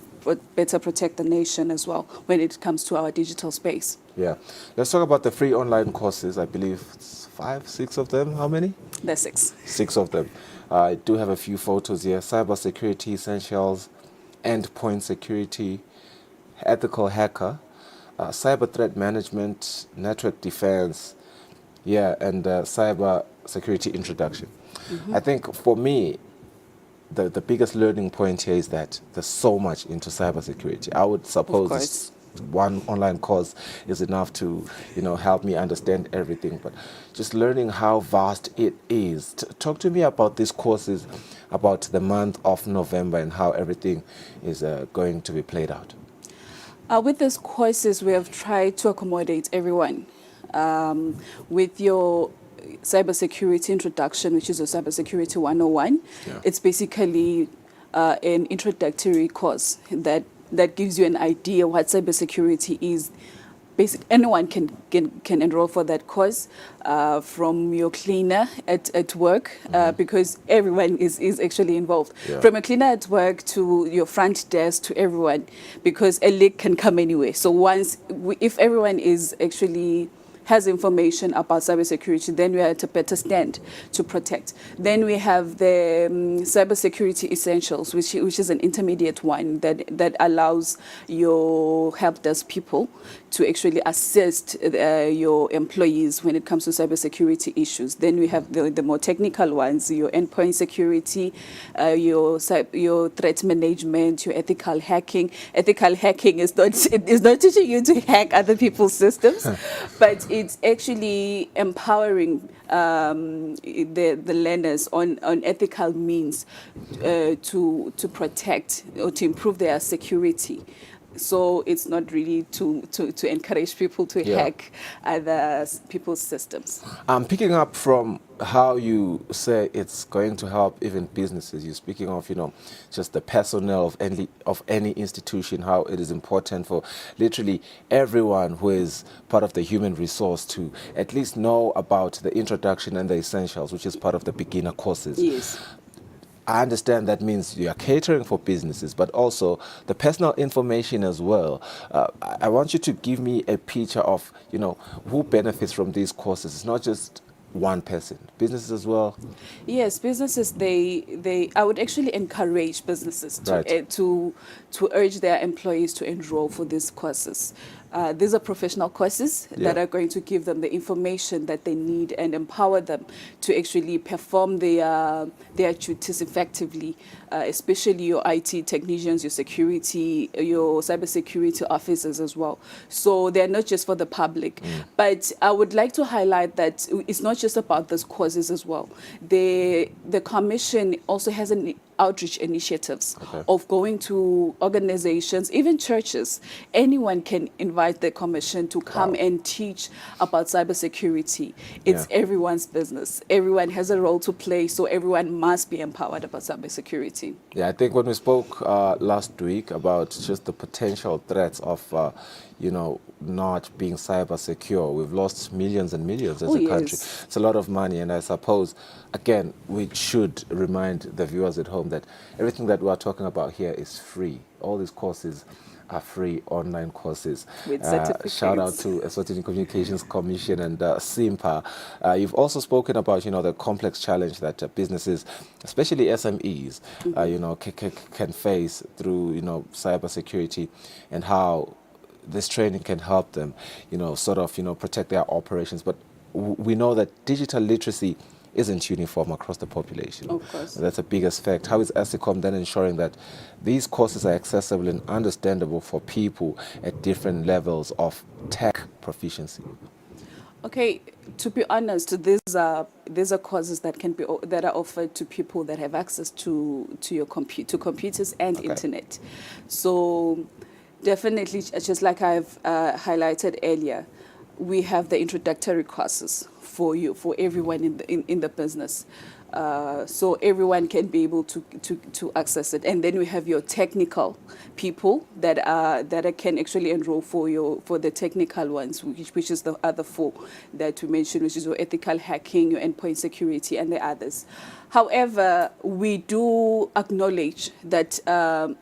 better protect the nation as well when it comes to our digital space.
Yeah. Let's talk about the free online courses. I believe 5, 6 of them. How many?
There's 6.
6 of them. I do have a few photos here. Cybersecurity essentials, endpoint security, ethical hacker, cyber threat management, network defense, and cyber security introduction. I think for me, the biggest learning point here is that there's so much into cybersecurity. I would suppose one online course is enough to, help me understand everything. But just learning how vast it is. Talk to me about these courses, about the month of November and how everything is going to be played out.
With these courses, we have tried to accommodate everyone. With your cybersecurity introduction, which is a cybersecurity 101, it's basically an introductory course that gives you an idea what cybersecurity is. Basically, anyone can enroll for that course, from your cleaner at work, because everyone is actually involved. From a cleaner at work to your front desk to everyone, because a leak can come anywhere. So if everyone is actually has information about cybersecurity, then we are at a better stand to protect. Then we have the cybersecurity essentials, which is an intermediate one that allows your help desk people to actually assist your employees when it comes to cybersecurity issues. Then we have the more technical ones, your endpoint security, your threat management, your ethical hacking. Ethical hacking is not teaching you to hack other people's systems, but it's actually empowering the learners on ethical means to protect or to improve their security. So it's not really to encourage people to hack other people's systems.
I'm picking up from how you say it's going to help even businesses. You're speaking of, just the personnel of any institution, how it is important for literally everyone who is part of the human resource to at least know about the introduction and the essentials, which is part of the beginner courses.
Yes.
I understand that means you are catering for businesses, but also the personal information as well. I want you to give me a picture of, who benefits from these courses. It's not just one person, businesses as well.
Yes, businesses, I would actually encourage businesses to urge their employees to enroll for these courses. These are professional courses that are going to give them the information that they need and empower them to actually perform their duties effectively, especially your IT technicians, your security, your cybersecurity officers as well. So they're not just for the public. But I would like to highlight that it's not just about those courses as well. The Commission also has an outreach initiatives of going to organizations, even churches. Anyone can invite invite the commission to come and teach about cybersecurity. It's everyone's business. Everyone has a role to play, so everyone must be empowered about cybersecurity.
Yeah, I think when we spoke last week about just the potential threats of, not being cyber secure, we've lost millions and millions as a country. It's a lot of money, and I suppose, again, we should remind the viewers at home that everything that we are talking about here is free. All these courses are free online courses.
With certificates.
Shout out to Eswatini Communications Commission and SIMPA. You've also spoken about, the complex challenge that businesses, especially SMEs, can face through, cybersecurity, and how this training can help them, protect their operations. But we know that digital literacy isn't uniform across the population.
Of course.
That's the biggest fact. How is ASICOM then ensuring that these courses are accessible and understandable for people at different levels of tech proficiency?
Okay, to be honest, these are courses that are offered to people that have access to computers and internet. So definitely, just like I've highlighted earlier, we have the introductory courses for everyone in the business. So everyone can be able to access it. And then we have your technical people that can actually enroll for the technical ones, which is the other 4 that we mentioned, which is your ethical hacking, your endpoint security, and the others. However, we do acknowledge that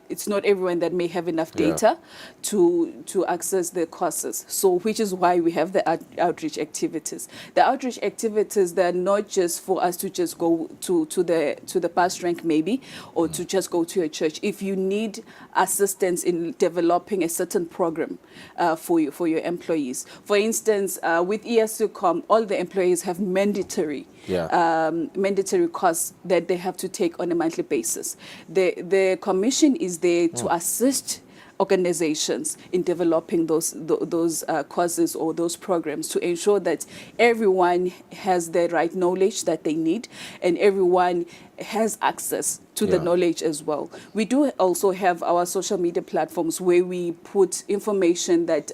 it's not everyone that may have enough data to access the courses. So, which is why we have the outreach activities. The outreach activities, they're not just for us to just go to the past rank maybe, or to just go to your church. If you need assistance in developing a certain program for your employees, for instance, with ESCOM, all the employees have mandatory courses that they have to take on a monthly basis. The commission is there to assist organizations in developing those courses or those programs to ensure that everyone has the right knowledge that they need and everyone has access to the knowledge as well. We do also have our social media platforms where we put information that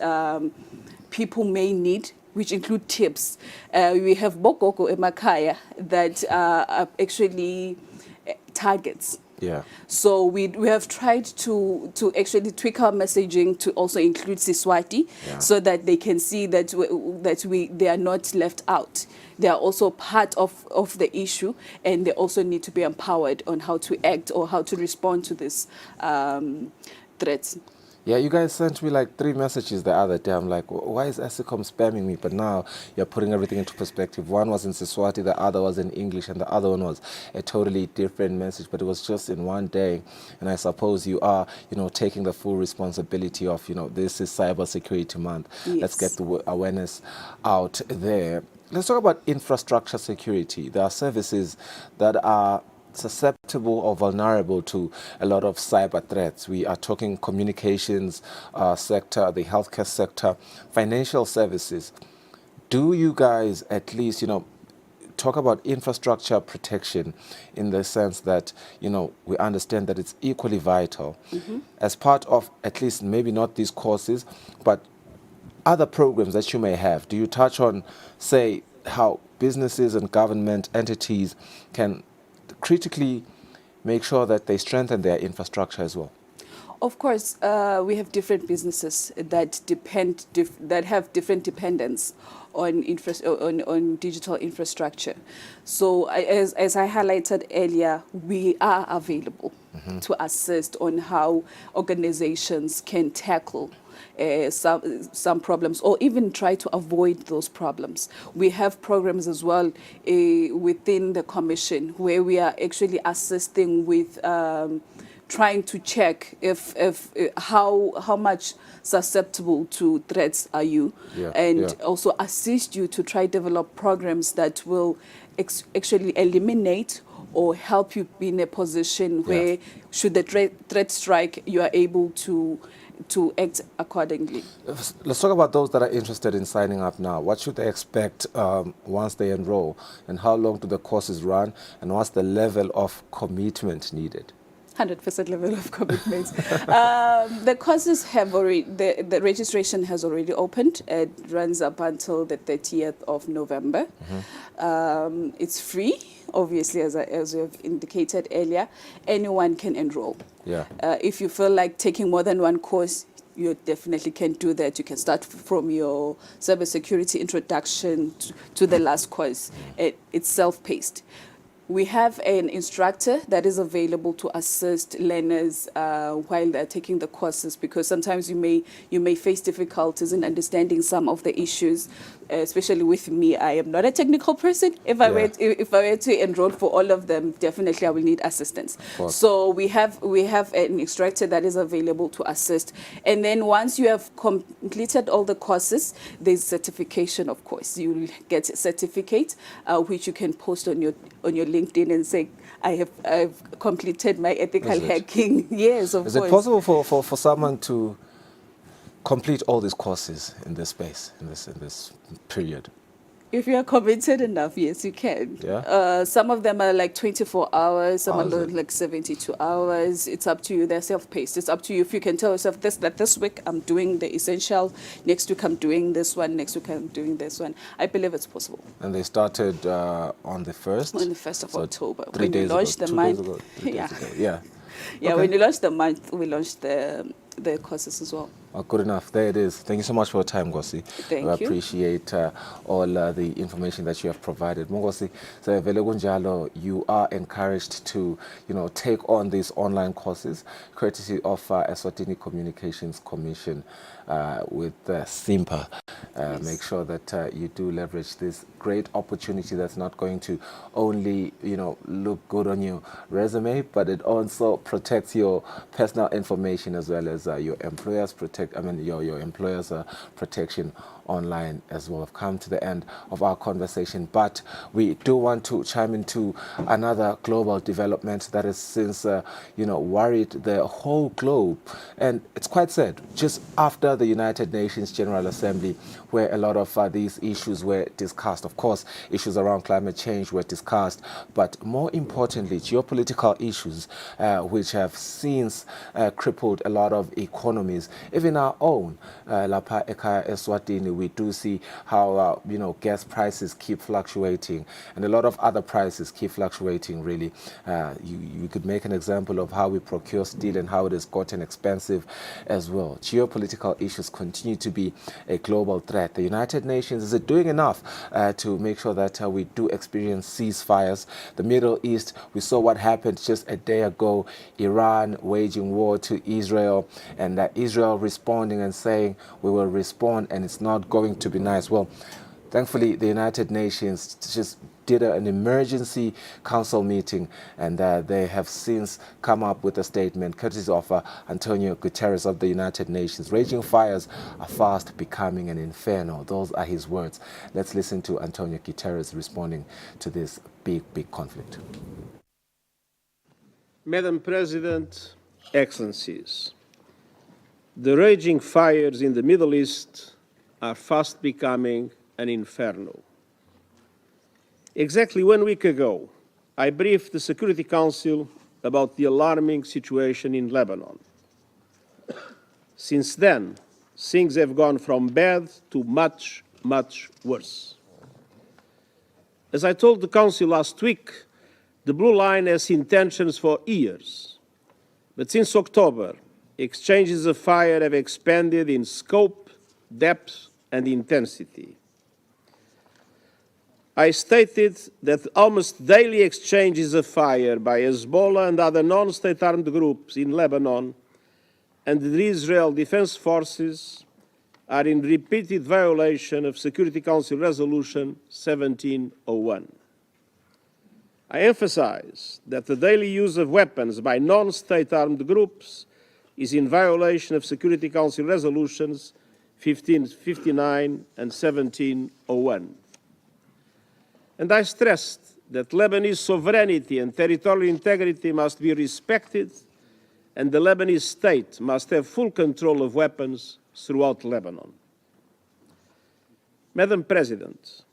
people may need, which include tips. We have Bokoko Emakaya that are actually targets.
Yeah.
So we have tried to actually tweak our messaging to also include Siswati, so that they can see that they are not left out. They are also part of the issue, and they also need to be empowered on how to act or how to respond to these threats.
Yeah, you guys sent me like 3 messages the other day. I'm like, why is ASICOM spamming me? But now you're putting everything into perspective. One was in Siswati, the other was in English, and the other one was a totally different message. But it was just in one day. And I suppose you are, taking the full responsibility of, this is Cybersecurity Month.
Yes.
Let's get the awareness out there. Let's talk about infrastructure security. There are services that are susceptible or vulnerable to a lot of cyber threats. We are talking communications sector, the healthcare sector, financial services. Do you guys at least, talk about infrastructure protection in the sense that, we understand that it's equally vital as part of at least maybe not these courses, but other programs that you may have? Do you touch on, say, how businesses and government entities can critically make sure that they strengthen their infrastructure as well?
Of course, we have different businesses that have different dependence on digital infrastructure. So as I highlighted earlier, we are available to assist on how organizations can tackle some problems or even try to avoid those problems. We have programs as well within the commission where we are actually assisting with trying to check if how much susceptible to threats are you, also assist you to try develop programs that will actually eliminate or help you be in a position where should the threat strike, you are able to act accordingly.
Let's talk about those that are interested in signing up now. What should they expect once they enroll, and how long do the courses run, and what's the level of commitment needed?
100% level of commitment. The courses have already, the registration has already opened. It runs up until the 30th of November. It's free, obviously, as we have indicated earlier. Anyone can enroll.
Yeah.
If you feel like taking more than one course, you definitely can do that. You can start from your cybersecurity introduction to the last course. It's self-paced. We have an instructor that is available to assist learners while they're taking the courses, because sometimes you may face difficulties in understanding some of the issues. Especially with me, I am not a technical person. If I were to enroll for all of them, definitely I will need assistance. So we have an instructor that is available to assist. And then once you have completed all the courses, there's certification, of course. You will get a certificate which you can post on your LinkedIn and say, I've completed my ethical hacking. Yes, of course.
Is it possible for someone to complete all these courses in this space, in this period?
If you are committed enough, yes, you can.
Yeah.
Some of them are like 24 hours, some are like 72 hours. It's up to you. They're self-paced. It's up to you. If you can tell yourself that this week I'm doing the essential, next week I'm doing this one, next week I'm doing this one. I believe it's possible.
And they started on the 1st?
On the 1st of October.
3 days ago, 2 days ago, 3 days ago. Yeah.
Yeah,
Okay.
when you launched the month, we launched the courses as well.
Oh, good enough. There it is. Thank you so much for your time, Ngosi.
Thank you.
Appreciate all the information that you have provided. Ngosi, so vele kunjalo, you are encouraged to, take on these online courses, courtesy of Eswatini Communications Commission with SIMPA. Make sure that you do leverage this great opportunity that's not going to only, look good on your resume, but it also protects your personal information as well as your employer's your employer's protection online as well. I've come to the end of our conversation, but we do want to chime into another global development that has since, worried the whole globe. And it's quite sad, just after the United Nations General Assembly, where a lot of these issues were discussed. Of course, issues around climate change were discussed, but more importantly, geopolitical issues, which have since crippled a lot of economies, even our own. Lapha ekhaya Eswatini, we do see how, gas prices keep fluctuating and a lot of other prices keep fluctuating, really. You could make an example of how we procure steel and how it has gotten expensive as well. Geopolitical issues continue to be a global threat. The United Nations, is it doing enough to make sure that we do experience ceasefires? The Middle East, we saw what happened just a day ago, Iran waging war to Israel, and Israel responding and saying, we will respond and it's not going to be nice. Well, thankfully, the United Nations just did an emergency council meeting, and they have since come up with a statement courtesy of Antonio Guterres of the United Nations. Raging fires are fast becoming an inferno. Those are his words. Let's listen to Antonio Guterres responding to this big conflict.
Madam President, Excellencies, the raging fires in the Middle East are fast becoming an inferno. Exactly 1 week ago, I briefed the Security Council about the alarming situation in Lebanon. Since then, things have gone from bad to much worse. As I told the Council last week, the Blue Line has seen tensions for years. But since October, exchanges of fire have expanded in scope, depth, and intensity. I stated that almost daily exchanges of fire by Hezbollah and other non-state armed groups in Lebanon and the Israel Defense Forces are in repeated violation of Security Council Resolution 1701. I emphasize that the daily use of weapons by non-state armed groups is in violation of Security Council Resolutions 1559 and 1701. And I stressed that Lebanese sovereignty and territorial integrity must be respected, and the Lebanese state must have full control of weapons throughout Lebanon. Madam President,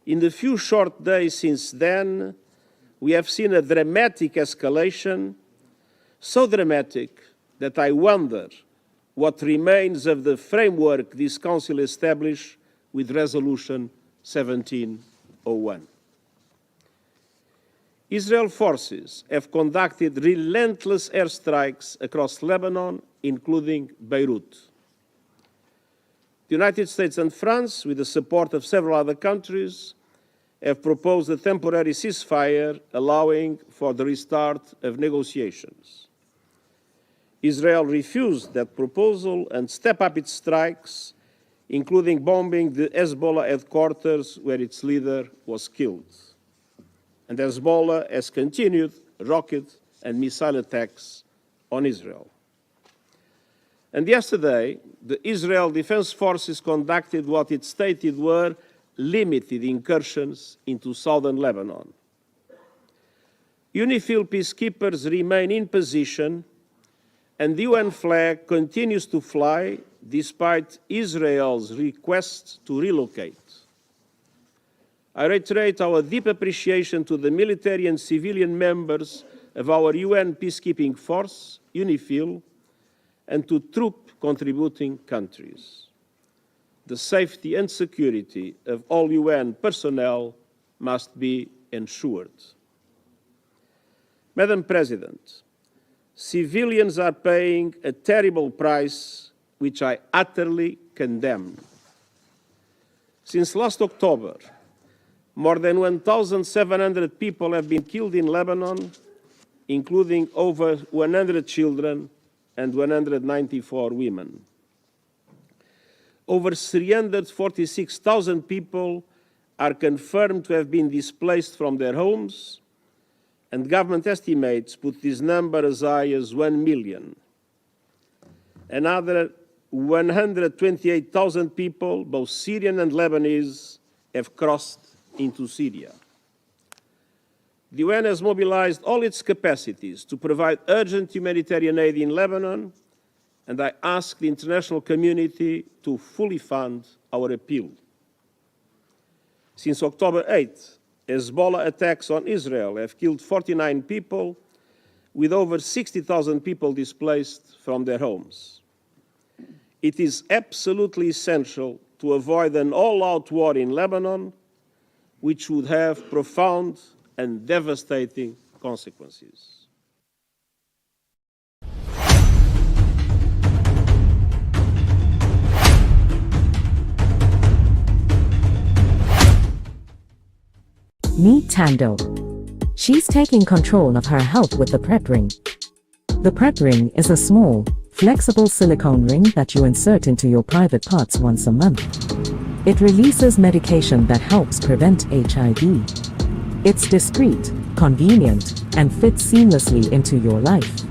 in the few short days since then, we have seen a dramatic escalation so dramatic that I wonder what remains of the framework this Council established with Resolution 1701. Israel forces have conducted relentless airstrikes across Lebanon, including Beirut. The United States and France, with the support of several other countries, have proposed a temporary ceasefire allowing for the restart of negotiations. Israel refused that proposal and stepped up its strikes, including bombing the Hezbollah headquarters where its leader was killed. And Hezbollah has continued rocket and missile attacks on Israel. And yesterday, the Israel Defense Forces conducted what it stated were limited incursions into southern Lebanon. UNIFIL peacekeepers remain in position, and the UN flag continues to fly despite Israel's request to relocate. I reiterate our deep appreciation to the military and civilian members of our UN peacekeeping force, UNIFIL, and to troop-contributing countries. The safety and security of all UN personnel must be ensured. Madam President, civilians are paying a terrible price, which I utterly condemn. Since last October, more than 1,700 people have been killed in Lebanon, including over 100 children and 194 women. Over 346,000 people are confirmed to have been displaced from their homes, and government estimates put this number as high as 1 million. Another 128,000 people, both Syrian and Lebanese, have crossed into Syria. The UN has mobilized all its capacities to provide urgent humanitarian aid in Lebanon, and I ask the international community to fully fund our appeal. Since October 8th, Hezbollah attacks on Israel have killed 49 people, with over 60,000 people displaced from their homes. It is absolutely essential to avoid an all-out war in Lebanon, which would have profound and devastating consequences.
Meet Tando. She's taking control of her health with the PrEP ring. The PrEP ring is a small, flexible silicone ring that you insert into your private parts once a month. It releases medication that helps prevent HIV. It's discreet, convenient, and fits seamlessly into your life.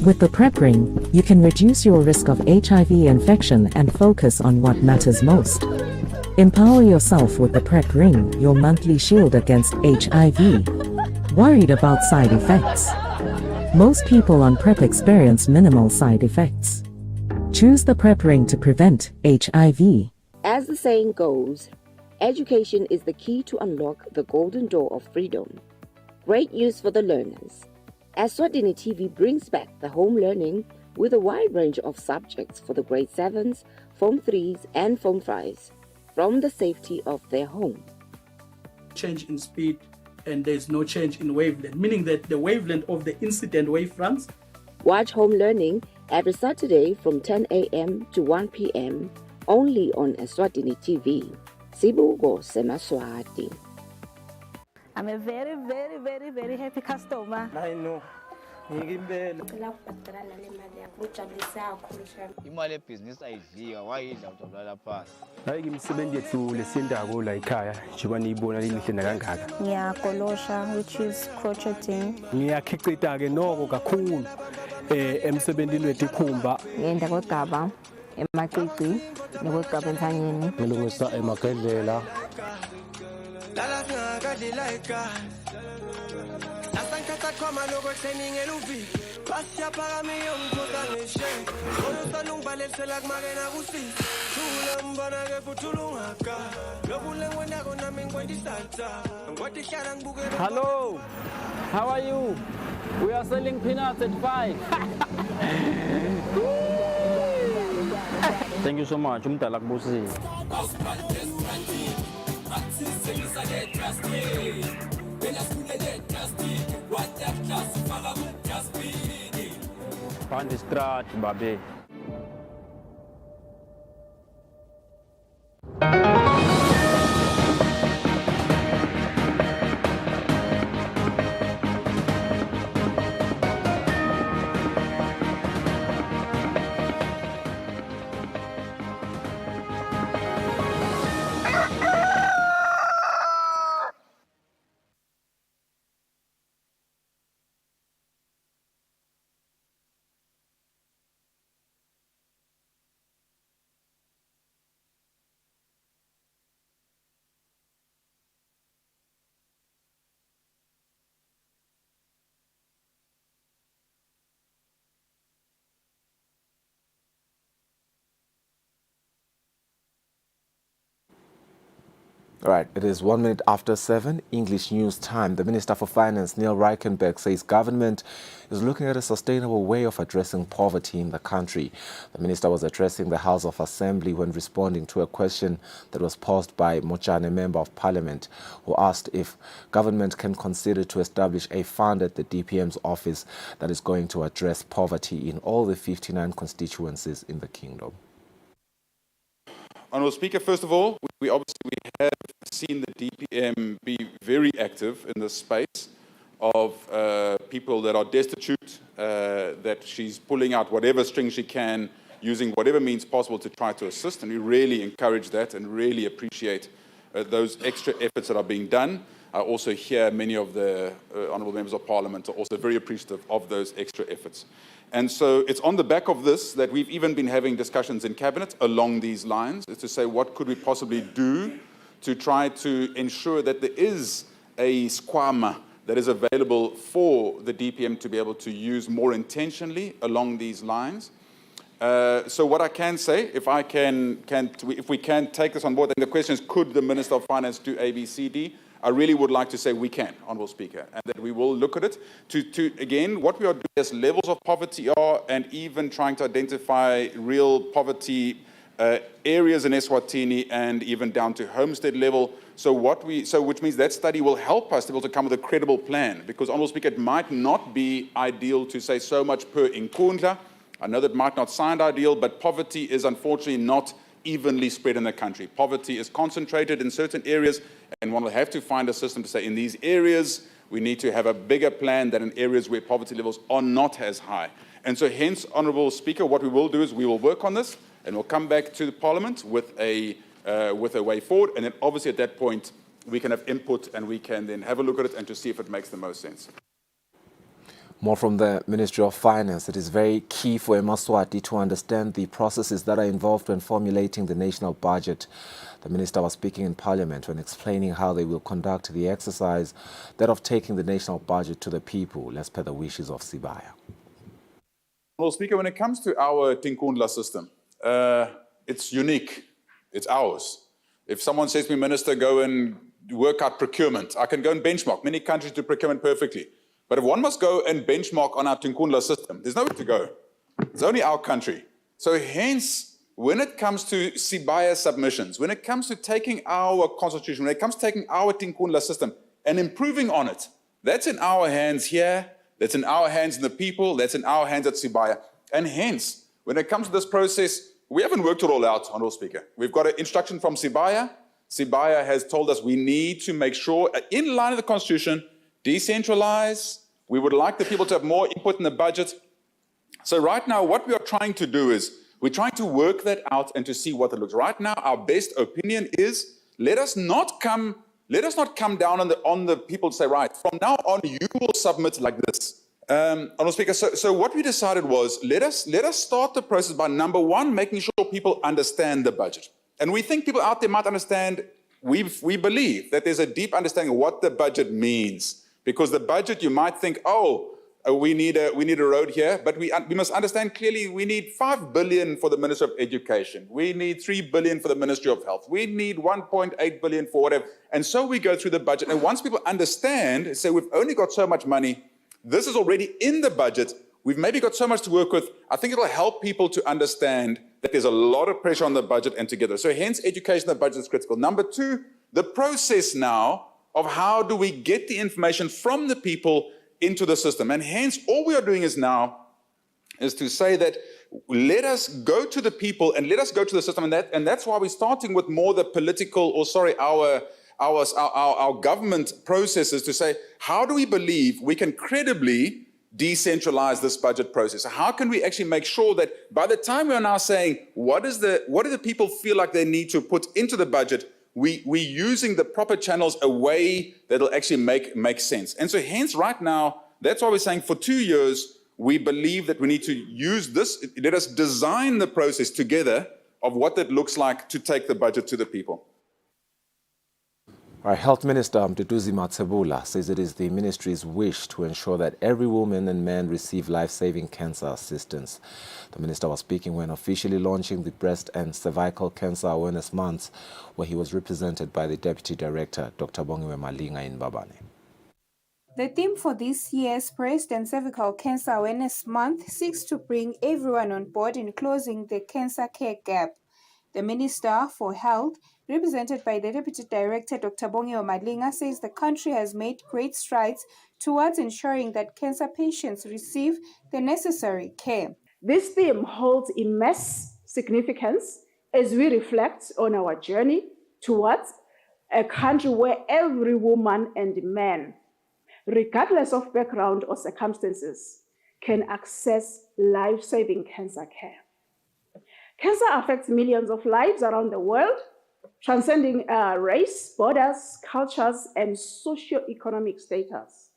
With the PrEP ring, you can reduce your risk of HIV infection and focus on what matters most. Empower yourself with the PrEP ring, your monthly shield against HIV. Worried about side effects? Most people on PrEP experience minimal side effects. Choose the PrEP ring to prevent HIV.
As the saying goes, education is the key to unlock the golden door of freedom. Great news for the learners. Eswatini TV brings back the home learning with a wide range of subjects for the grade 7s, Form 3s and Form 5s from the safety of their home.
Change in speed and there's no change in wavelength, meaning that the wavelength of the incident wavefronts.
Watch home learning every Saturday from 10 a.m. to 1 p.m. only on Eswatini TV. Sibuko Semaswati.
I'm a very, very, very, very happy customer. I know.
Imali ebhizinisi ayidlika wayidla utolala phansi.
Hayi ngimsebenzi yethu lesindako la ekhaya njengoba niyibona linihle nakangaka.
Ngiyagolosha, which is crocheting.
Ngiyakhiqita ke noko kakhulu emsebenzini wethu ikhumba.
Ngenda kodaba emaqiqi nokodaba entsanyeni.
Ngilungisa emagedlela. Hello, how are you?
We are selling peanuts at 5. Thank you so much. Umdala kubusi. Find the strat, babe.
All right, it is 1 minute after 7, English News Time. The Minister for Finance, Neil Reichenberg, says government is looking at a sustainable way of addressing poverty in the country. The minister was addressing the House of Assembly when responding to a question that was posed by Mochane, Member of Parliament, who asked if government can consider to establish a fund at the DPM's office that is going to address poverty in all the 59 constituencies in the kingdom.
Honourable Speaker, first of all, we obviously have seen the DPM be very active in this space of people that are destitute, that she's pulling out whatever string she can, using whatever means possible to try to assist, and we really encourage that and really appreciate those extra efforts that are being done. I also hear many of the Honourable Members of Parliament are also very appreciative of those extra efforts. And so it's on the back of this that we've even been having discussions in Cabinet along these lines, is to say what could we possibly do to try to ensure that there is a squama that is available for the DPM to be able to use more intentionally along these lines. So what I can say, if we can take this on board, then the question is, could the Minister of Finance do A, B, C, D? I really would like to say we can, Honourable Speaker, and that we will look at it to again, what we are doing as levels of poverty are, and even trying to identify real poverty areas in Eswatini and even down to homestead level. So which means that study will help us to be able to come with a credible plan, because, Honourable Speaker, it might not be ideal to say so much per Inkundla. I know that might not sound ideal, but poverty is unfortunately not evenly spread in the country. Poverty is concentrated in certain areas, and one will have to find a system to say in these areas we need to have a bigger plan than in areas where poverty levels are not as high. And so hence, Honourable Speaker, what we will do is we will work on this and we'll come back to the Parliament with a way forward, and then obviously at that point we can have input and we can then have a look at it and to see if it makes the most sense.
More from the Ministry of Finance. It is very key for Eswatini to understand the processes that are involved when formulating the national budget. The minister was speaking in Parliament when explaining how they will conduct the exercise, that of taking the national budget to the people, as per the wishes of Sibaya.
Well, Speaker, when it comes to our Tinkundla system, it's unique. It's ours. If someone says to me, Minister, go and work out procurement, I can go and benchmark. Many countries do procurement perfectly. But if one must go and benchmark on our Tinkundla system, there's nowhere to go. It's only our country. So hence, when it comes to Sibaya submissions, when it comes to taking our constitution, when it comes to taking our Tinkundla system and improving on it, that's in our hands here, that's in our hands in the people, that's in our hands at Sibaya. And hence, when it comes to this process, we haven't worked it all out, Honourable Speaker. We've got an instruction from Sibaya. Sibaya has told us we need to make sure, in line with the constitution, decentralize. We would like the people to have more input in the budget. So right now, what we are trying to do is we're trying to work that out and to see what it looks. Right now, our best opinion is let us not come down on the people to say, right, from now on, you will submit like this. Honourable Speaker, so what we decided was let us start the process by, number one, making sure people understand the budget. And we think people out there might understand, we believe that there's a deep understanding of what the budget means. Because the budget, you might think, we need a road here, but we must understand clearly we need 5 billion for the Ministry of Education. We need 3 billion for the Ministry of Health. We need 1.8 billion for whatever. And so we go through the budget. And once people understand, say we've only got so much money, this is already in the budget. We've maybe got so much to work with. I think it'll help people to understand that there's a lot of pressure on the budget and together. So hence education, the budget is critical. Number two, the process now of how do we get the information from the people into the system. And hence all we are doing is now is to say that let us go to the people and let us go to the system. And that's why we're starting with more the political, or sorry, our government processes to say, how do we believe we can credibly decentralize this budget process? How can we actually make sure that by the time we are now saying, what do the people feel like they need to put into the budget, we're using the proper channels a way that'll actually make sense. And so hence right now, that's why we're saying for 2 years, we believe that we need to use this. Let us design the process together of what that looks like to take the budget to the people.
Our Health Minister, Mduduzi Matsebula, says it is the ministry's wish to ensure that every woman and man receive life-saving cancer assistance. The minister was speaking when officially launching the Breast and Cervical Cancer Awareness Month, where he was represented by the Deputy Director, Dr. Bongiwe Malinga in Babane.
The theme for this year's Breast and Cervical Cancer Awareness Month seeks to bring everyone on board in closing the cancer care gap. The Minister for Health, represented by the Deputy Director Dr. Bongiwe Malinga, says the country has made great strides towards ensuring that cancer patients receive the necessary care.
This theme holds immense significance as we reflect on our journey towards a country where every woman and man, regardless of background or circumstances, can access life-saving cancer care. Cancer affects millions of lives around the world, transcending race, borders, cultures, and socio-economic status.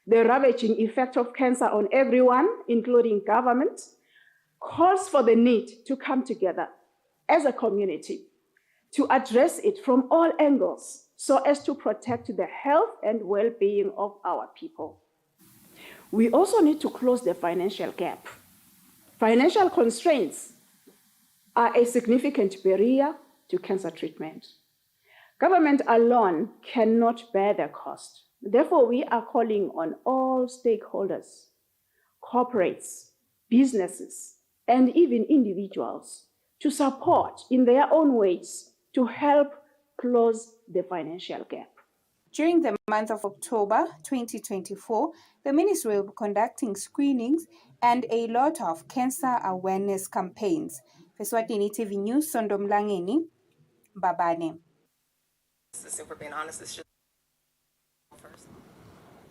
The ravaging effect of cancer on everyone, including government, calls for the need to come together as a community to address it from all angles so as to protect the health and well-being of our people. We also need to close the financial gap. Financial constraints are a significant barrier to cancer treatment. Government alone cannot bear the cost. Therefore, we are calling on all stakeholders, corporates, businesses, and even individuals to support in their own ways to help close the financial gap.
During the month of October 2024, the ministry will be conducting screenings and a lot of cancer awareness campaigns. Eswatini TV News, Sondo Mlangeni, Babane.
For being honest, it's just first.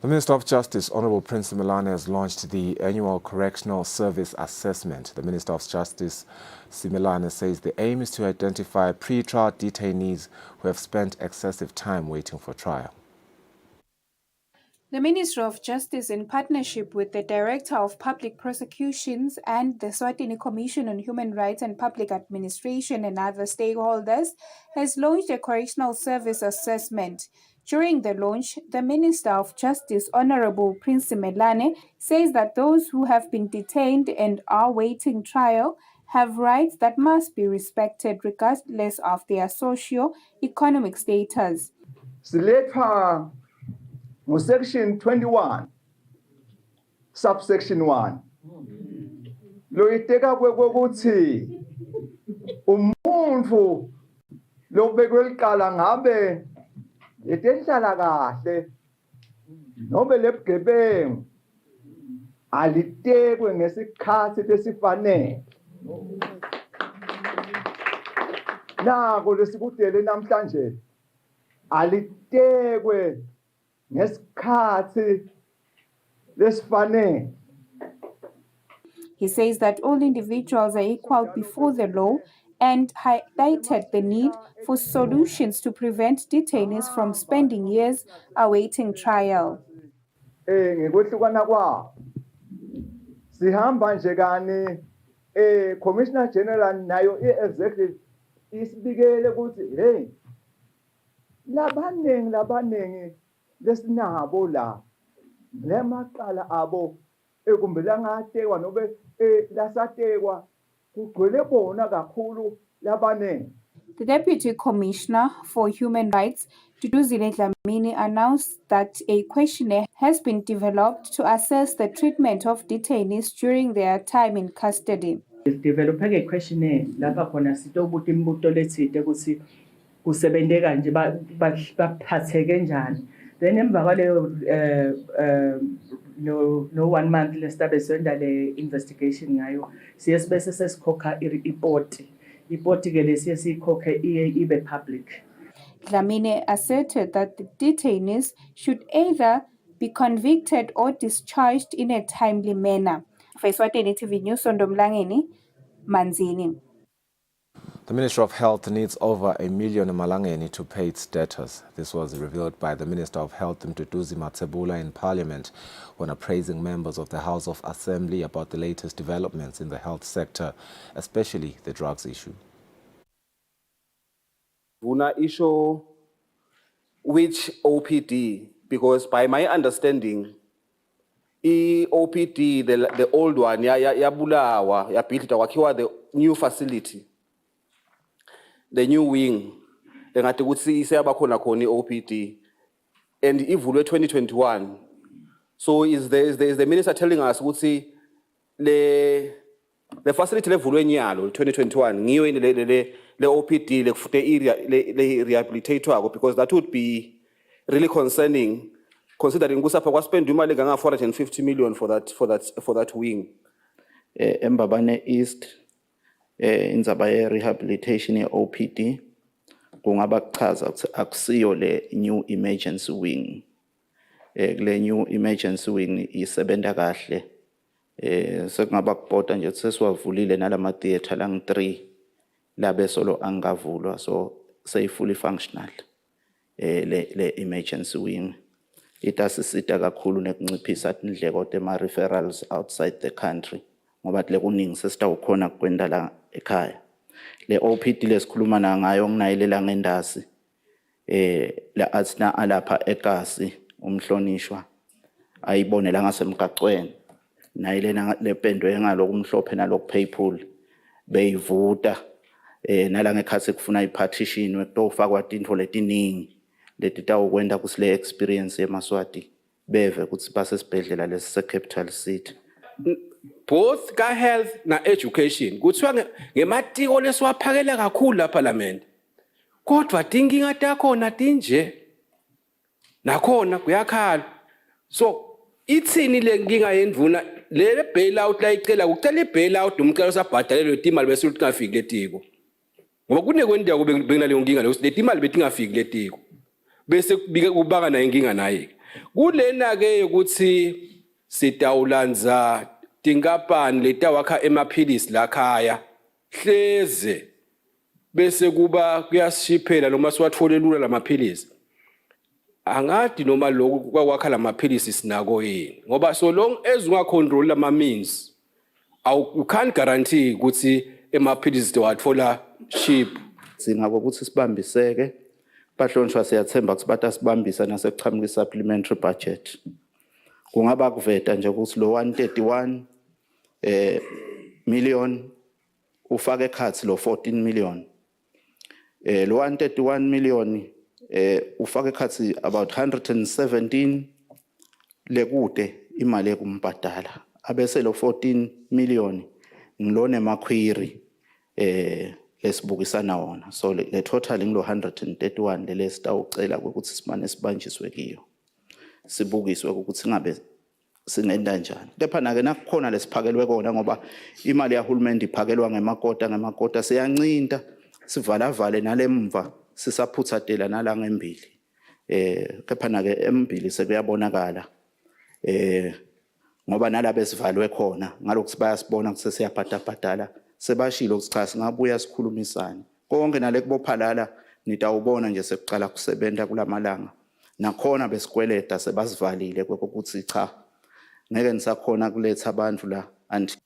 The Minister of Justice, Honourable Prince Simelane, has launched the annual Correctional Service Assessment. The Minister of Justice, Simelane, says the aim is to identify pre-trial detainees who have spent excessive time waiting for trial.
The Ministry of Justice, in partnership with the Director of Public Prosecutions and the Eswatini Commission on Human Rights and Public Administration and other stakeholders, has launched a correctional service assessment. During the launch, the Minister of Justice, Honourable Prince Simelane, says that those who have been detained and are waiting trial have rights that must be respected regardless of their socio-economic status.
Section 21, subsection 1. Loyiteka kwekokuthi umuntu lobekwe liqala ngabe etenhlala kahle nobe lebugebengu alitekwe ngesikhathi esifanele. Nako lesikudele namhlanje alitekwe ngesikhathi lesifanele.
He says that all individuals are equal before the law and highlighted the need for solutions to prevent detainees from spending years awaiting trial.
Ngekwehlukana kwawo sihamba nje kani Commissioner General nayo i-executive isibikele ukuthi hey labanengi lesinabo la lemaqala abo ekumbela ngatekwa nobe lasatekwa kugcwele bona kakhulu labanengi.
The Deputy Commissioner for Human Rights, Kusile announced that a questionnaire has been developed to assess the treatment of detainees during their time in custody.
Develop a questionnaire lapha khona sitobuta imibuto lethile ukuthi kusebente kanje baphatheke njani. Then emva kwaleyo no 1 month lestabe senda le investigation ngayo siye bese sesikhokha report ke lesiye sikhokhe ibe public.
Dlamini asserted that the detainees should either be convicted or discharged in a timely manner. For Eswatini TV News, Sondomlangeni, Manzini.
The Ministry of Health needs over 1 million Malangeni to pay its debtors. This was revealed by the Minister of Health, Mduduzi Matsebula, in Parliament when appraising members of the House of Assembly about the latest developments in the health sector, especially the drugs issue.
Una issue which OPD, because by my understanding, OPD, the old one, yabulawa, yapilita wakiwa the new facility, the new wing. Then at the OPD, and ivulwe 2021. So is the minister telling us would see the facility level 2021 new in the OPD the area the rehabilitator, because that would be really concerning considering Gusapa was spent 450 million for that wing.
Mbabane East inzabaye rehabilitation OPD kungaba kuchaza ukuthi akusiyo le new emergency wing. Le new emergency wing isebenza kahle. Sekungaba kubhoda nje sesiwavulile nalama theater lang 3 labe solo angavulwa, so say fully functional. Le emergency wing itasisita kakhulu nekunciphisa indleko tema referrals outside the country ngoba le kuningi sesitawukhona kwenda la ekhaya. Le OPD lesikhuluma ngayo nginayilela ngendasi la atsina alapha ekasi umhlonishwa ayibonela ngasemgaqweni nayilena lependwe ngalokumhlophe nalokupaypool beyivuta nala ngekhathi kufuna ipartition wekutofakwa tinto letiningi letitawukwenda kusile experience eMaswati beve ukuthi basesibhedlela lesi capital city.
Both ka health na education kuthiwa ngematiko lesiwaphakela kakhulu la parliament, kodwa tinkinga takhona tinje nakhona kuyakhala. So ithini le nkinga yendvuna le bailout la icela ucela ibailout umcela usabhadalelwe itimali bese utingafiki letiko ngoba kunekwendiya kube bengina le nkinga le timali betingafiki letiko bese kubaka na inkinga naye kulena ke ukuthi sitawulandza tinkapani letawakha emaphilisi lakhaya hleze bese kuba kuyashiphela noma siwathole lula lamaphilisi. Angadi noma lokhu kwakha lamaphilisi sinako yini ngoba so long as ungacontrol lama means you can't guarantee ukuthi emaphilisi towathola cheap.
Singako ukuthi sibambiseke bahlonishwa siyathemba ukuthi batasibambisa nasekuqhamuka supplementary budget. Kungaba kuveta nje ukuthi lo 131 million ufake khathi lo 14 million. Lo 131 million ufake khathi about 117 lekude imali ekumbadala abese lo 14 million ngilone makhwiri lesibukisana wona, so le total ngilo 131 lesitawucela ukuthi simane sibanjiswe kiyo sibukiswe ukuthi ngabe sinenda njani. Kepha na ke nakukhona lesiphakelwe kona ngoba imali yahulumende iphakelwa ngemakota siyancinta sivala vale nalemva sisaphuthatela nala ngembili. Kepha na ke embili sekuyabonakala ngoba nalabe sivalwe khona ngalokuthi bayasibona ukuthi sesiyabhadala sebashilo ukuthi cha singabuya sikhulumisane konke nale kubophalala nitawubona nje sekuqala kusebenza kulamalanga nakhona besikweleta sebasivalile kokuthi cha ngeke nisakhona kuletha abantu la anti.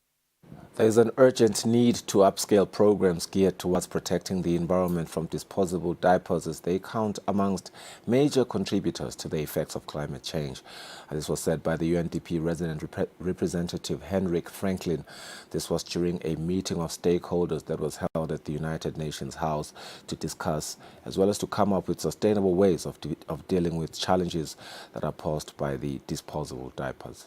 There is an urgent need to upscale programs geared towards protecting the environment from disposable diapers, as they count amongst major contributors to the effects of climate change. This was said by the UNDP resident representative Henrik Franklin. This was during a meeting of stakeholders that was held at the United Nations House to discuss, as well as to come up with sustainable ways of dealing with challenges that are posed by the disposable diapers.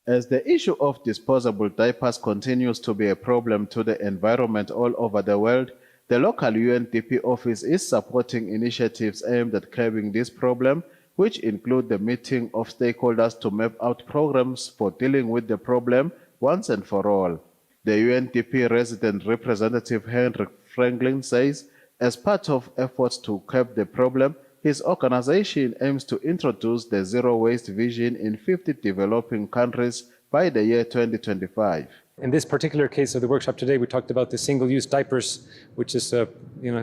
As the issue of disposable diapers continues to be a problem to the environment all over the world, the local UNDP office is supporting initiatives aimed at curbing this problem, which include the meeting of stakeholders to map out programs for dealing with the problem once and for all. The UNDP resident representative Henrik Franklin says, as part of efforts to curb the problem, his organization aims to introduce the zero waste vision in 50 developing countries by the year 2025.
In this particular case of the workshop today, we talked about the single-use diapers, which is a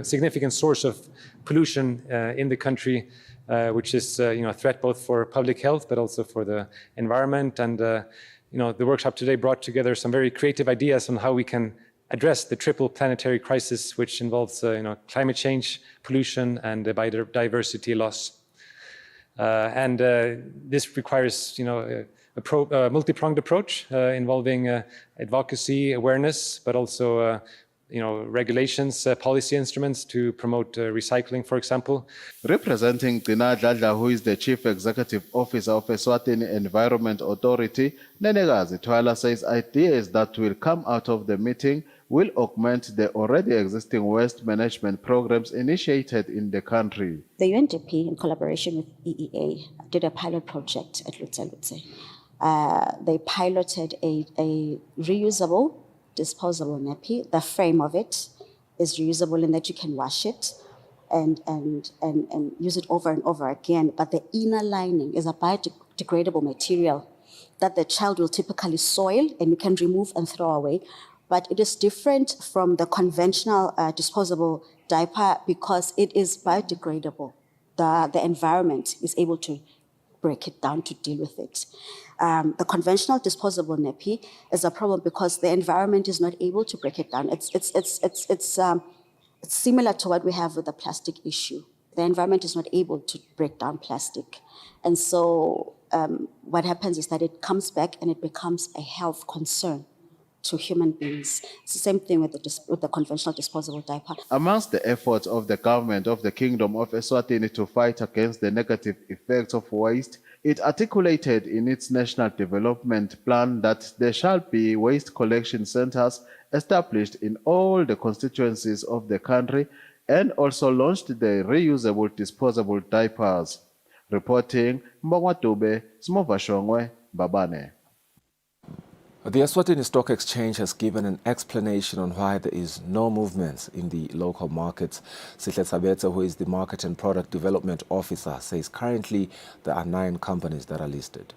significant source of pollution in the country, which is a threat both for public health but also for the environment. And the workshop today brought together some very creative ideas on how we can address the triple planetary crisis, which involves climate change, pollution, and biodiversity loss. This requires a multi-pronged approach involving advocacy, awareness, but also regulations, policy instruments to promote recycling, for example.
Representing Gina Dladla, who is the Chief Executive Officer of Eswatini Environment Authority, Nenekazi Twala says ideas that will come out of the meeting will augment the already existing waste management programs initiated in the country.
The UNDP, in collaboration with EEA, did a pilot project at Lutse. They piloted a reusable, disposable nappy. The frame of it is reusable in that you can wash it and use it over and over again. But the inner lining is a biodegradable material that the child will typically soil and you can remove and throw away. But it is different from the conventional disposable diaper because it is biodegradable. The environment is able to break it down to deal with it. The conventional disposable nappy is a problem because the environment is not able to break it down. It's similar to what we have with the plastic issue. The environment is not able to break down plastic. And so what happens is that it comes back and it becomes a health concern to human beings. It's the same thing with the conventional disposable diaper.
Amongst the efforts of the government of the Kingdom of Eswatini to fight against the negative effects of waste, it articulated in its national development plan that there shall be waste collection centers established in all the constituencies of the country and also launched the reusable disposable diapers. Reporting, Mbongwa Dube, Smovashongwe, Babane.
The Eswatini Stock Exchange has given an explanation on why there is no movement in the local markets. Sihle Sabetsa, who is the Market and Product Development Officer, says currently there are 9 companies that are listed.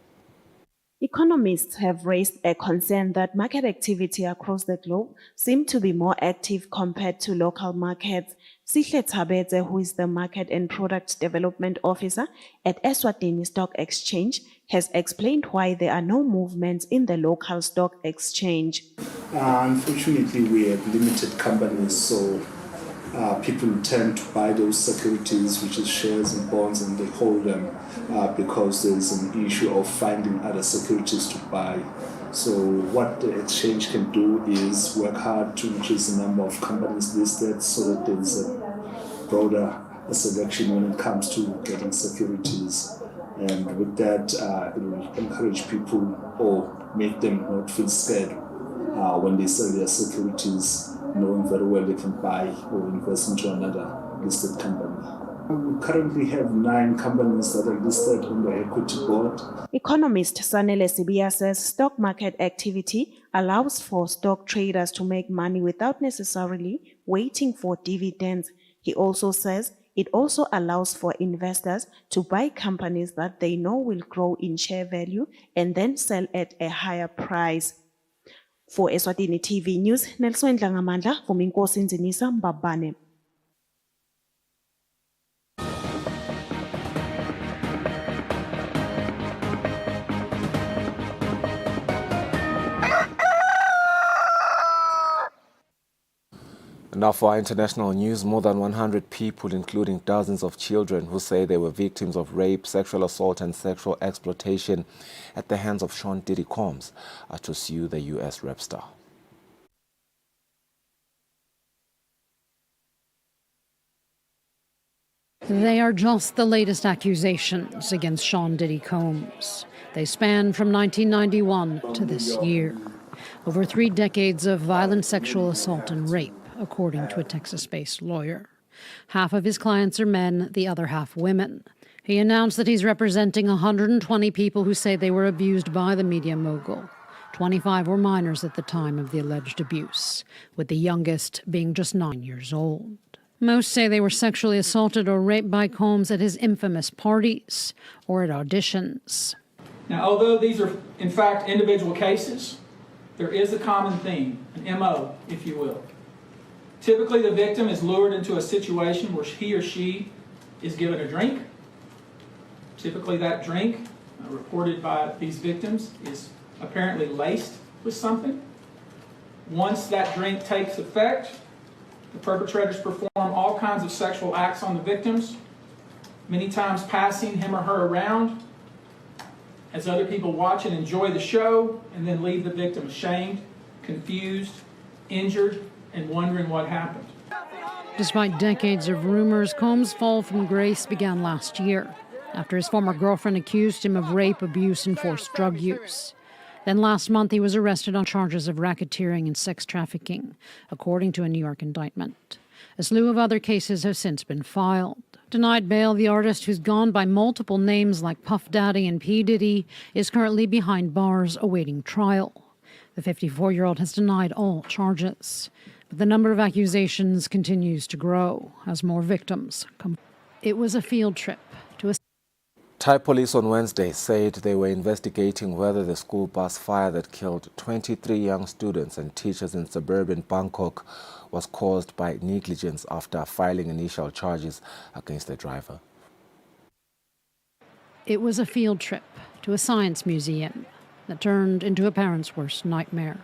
Economists have raised a concern that market activity across the globe seem to be more active compared to local markets. Sihle Tabetse, who is the Market and Product Development Officer at Eswatini Stock Exchange, has explained why there are no movements in the local stock exchange.
Unfortunately, we have limited companies, so people tend to buy those securities, which is shares and bonds, and they hold them because there's an issue of finding other securities to buy. So what the exchange can do is work hard to increase the number of companies listed so that there's a broader selection when it comes to getting securities. And with that, it will encourage people or make them not feel scared when they sell their securities, knowing very well they can buy or invest into another listed company. We currently have 9 companies that are listed on the equity board.
Economist Sanele Sibia says stock market activity allows for stock traders to make money without necessarily waiting for dividends. He also says it also allows for investors to buy companies that they know will grow in share value and then sell at a higher price. For Eswatini TV News, Nelson Dlangamandla from Inkosi Nzinisa, Mbabane.
Now for our international news, more than 100 people, including dozens of children who say they were victims of rape, sexual assault and sexual exploitation at the hands of Sean Diddy Combs, are to sue the U.S. rap star.
They are just the latest accusations against Sean Diddy Combs. They span from 1991 to this year. Over 3 decades of violent sexual assault and rape, according to a Texas-based lawyer. Half of his clients are men, the other half women. He announced that he's representing 120 people who say they were abused by the media mogul. 25 were minors at the time of the alleged abuse, with the youngest being just 9 years old. Most say they were sexually assaulted or raped by Combs at his infamous parties or at auditions.
Now, although these are, in fact, individual cases, there is a common theme, an MO, if you will. Typically, the victim is lured into a situation where he or she is given a drink. Typically, that drink, reported by these victims, is apparently laced with something. Once that drink takes effect, the perpetrators perform all kinds of sexual acts on the victims, many times passing him or her around as other people watch and enjoy the show, and then leave the victim ashamed, confused, injured, and wondering what happened.
Despite decades of rumors, Combs' fall from grace began last year, after his former girlfriend accused him of rape, abuse, and forced drug use. Then last month, he was arrested on charges of racketeering and sex trafficking, according to a New York indictment. A slew of other cases have since been filed. Denied bail, the artist, who's gone by multiple names like Puff Daddy and P. Diddy, is currently behind bars awaiting trial. The 54-year-old has denied all charges, but the number of accusations continues to grow as more victims come. It was a field trip to a
Thai police on Wednesday said they were investigating whether the school bus fire that killed 23 young students and teachers in suburban Bangkok was caused by negligence after filing initial charges against the driver.
It was a field trip to a science museum that turned into a parent's worst nightmare.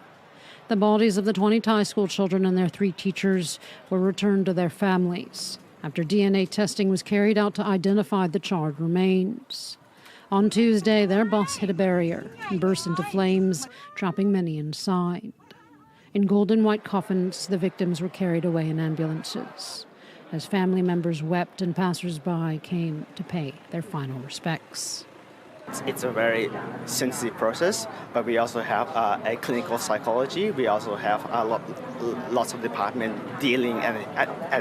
The bodies of the 20 Thai school children and their 3 teachers were returned to their families after DNA testing was carried out to identify the charred remains. On Tuesday, their bus hit a barrier and burst into flames, trapping many inside. In gold and white coffins, the victims were carried away in ambulances, as family members wept and passers-by came to pay their final respects.
It's a very sensitive process, but we also have a clinical psychology. We also have lots of department dealing and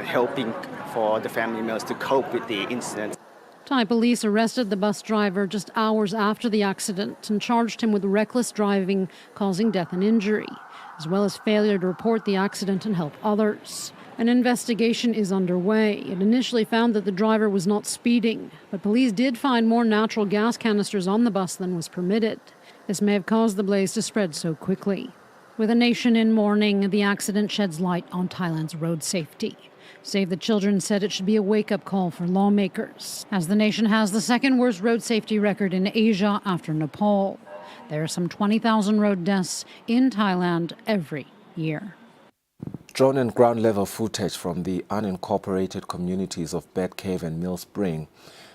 helping for the family members to cope with the incident.
Thai police arrested the bus driver just hours after the accident and charged him with reckless driving causing death and injury, as well as failure to report the accident and help others. An investigation is underway. It initially found that the driver was not speeding, but police did find more natural gas canisters on the bus than was permitted. This may have caused the blaze to spread so quickly. With a nation in mourning, the accident sheds light on Thailand's road safety. Save the Children said it should be a wake-up call for lawmakers, as the nation has the second worst road safety record in Asia after Nepal. There are some 20,000 road deaths in Thailand every year.
Drone and ground-level footage from the unincorporated communities of Bat Cave and Mill Spring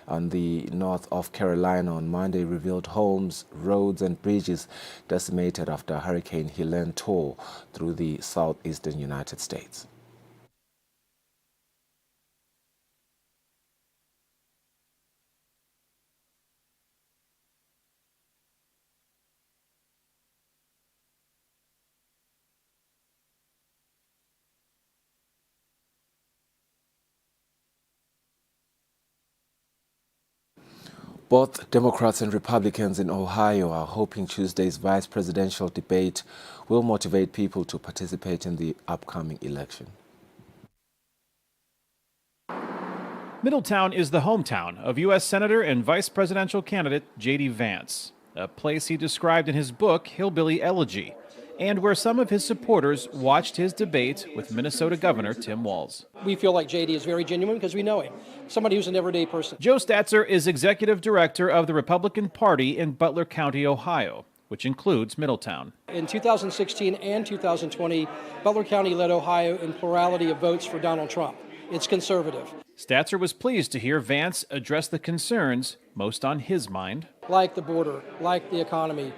on the north of Carolina on Monday revealed homes, roads and bridges decimated after Hurricane Helene tore through the southeastern United States. Both Democrats and Republicans in Ohio are hoping Tuesday's vice presidential debate will motivate people to participate in the upcoming election.
Middletown is the hometown of U.S. Senator and vice presidential candidate J.D. Vance, a place he described in his book, Hillbilly Elegy, and where some of his supporters watched his debate with Minnesota Governor Tim Walz.
We feel like J.D. is very genuine because we know him, somebody who's an everyday person.
Joe Statzer is executive director of the Republican Party in Butler County, Ohio, which includes Middletown.
In 2016 and 2020, Butler County led Ohio in plurality of votes for Donald Trump. It's conservative.
Statzer was pleased to hear Vance address the concerns most on his mind.
Like the border, like the economy,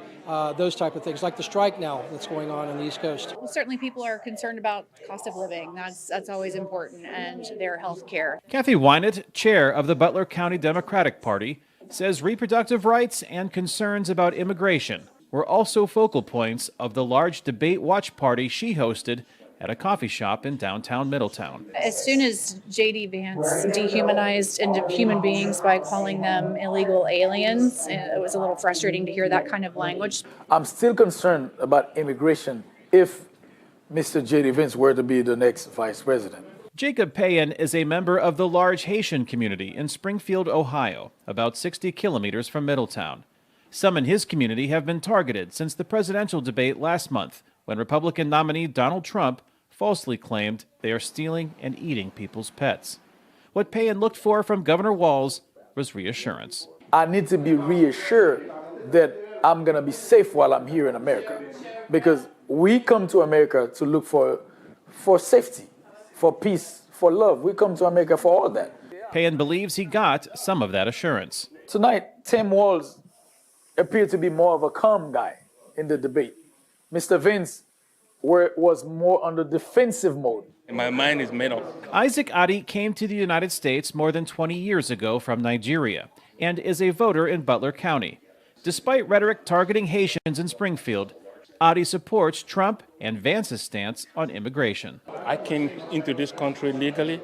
those type of things, like the strike now that's going on the East Coast.
Well, certainly people are concerned about cost of living. That's always important, and their health care.
Kathy Wynett, chair of the Butler County Democratic Party, says reproductive rights and concerns about immigration were also focal points of the large debate watch party she hosted at a coffee shop in downtown Middletown.
As soon as J.D. Vance dehumanized human beings by calling them illegal aliens, it was a little frustrating to hear that kind of language.
I'm still concerned about immigration if Mr. J.D. Vance were to be the next vice president.
Jacob Payan is a member of the large Haitian community in Springfield, Ohio, about 60 kilometers from Middletown. Some in his community have been targeted since the presidential debate last month, when Republican nominee Donald Trump falsely claimed they are stealing and eating people's pets. What Payan looked for from Governor Walz was reassurance.
I need to be reassured that I'm going to be safe while I'm here in America, because we come to America to look for safety, for peace, for love. We come to America for all that.
Payan believes he got some of that assurance.
Tonight, Tim Walz appeared to be more of a calm guy in the debate. Mr. Vance was more on the defensive mode.
My mind is made up.
Isaac Adi came to the United States more than 20 years ago from Nigeria and is a voter in Butler County. Despite rhetoric targeting Haitians in Springfield, Adi supports Trump and Vance's stance on immigration.
I came into this country legally,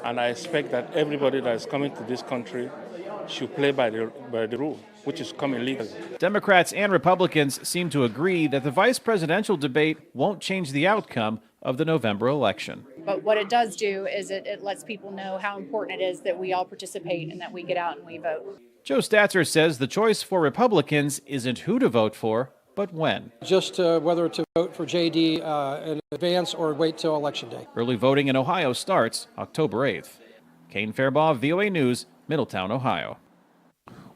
and I expect that everybody that is coming to this country should play by the rule, which is coming legally.
Democrats and Republicans seem to agree that the vice presidential debate won't change the outcome of the November election.
But what it does do is it lets people know how important it is that we all participate and that we get out and we vote.
Joe Statzer says the choice for Republicans isn't who to vote for, but when.
Just whether to vote for J.D. in advance or wait till Election Day.
Early voting in Ohio starts October 8th. Kane Fairbaugh, VOA News, Middletown, Ohio.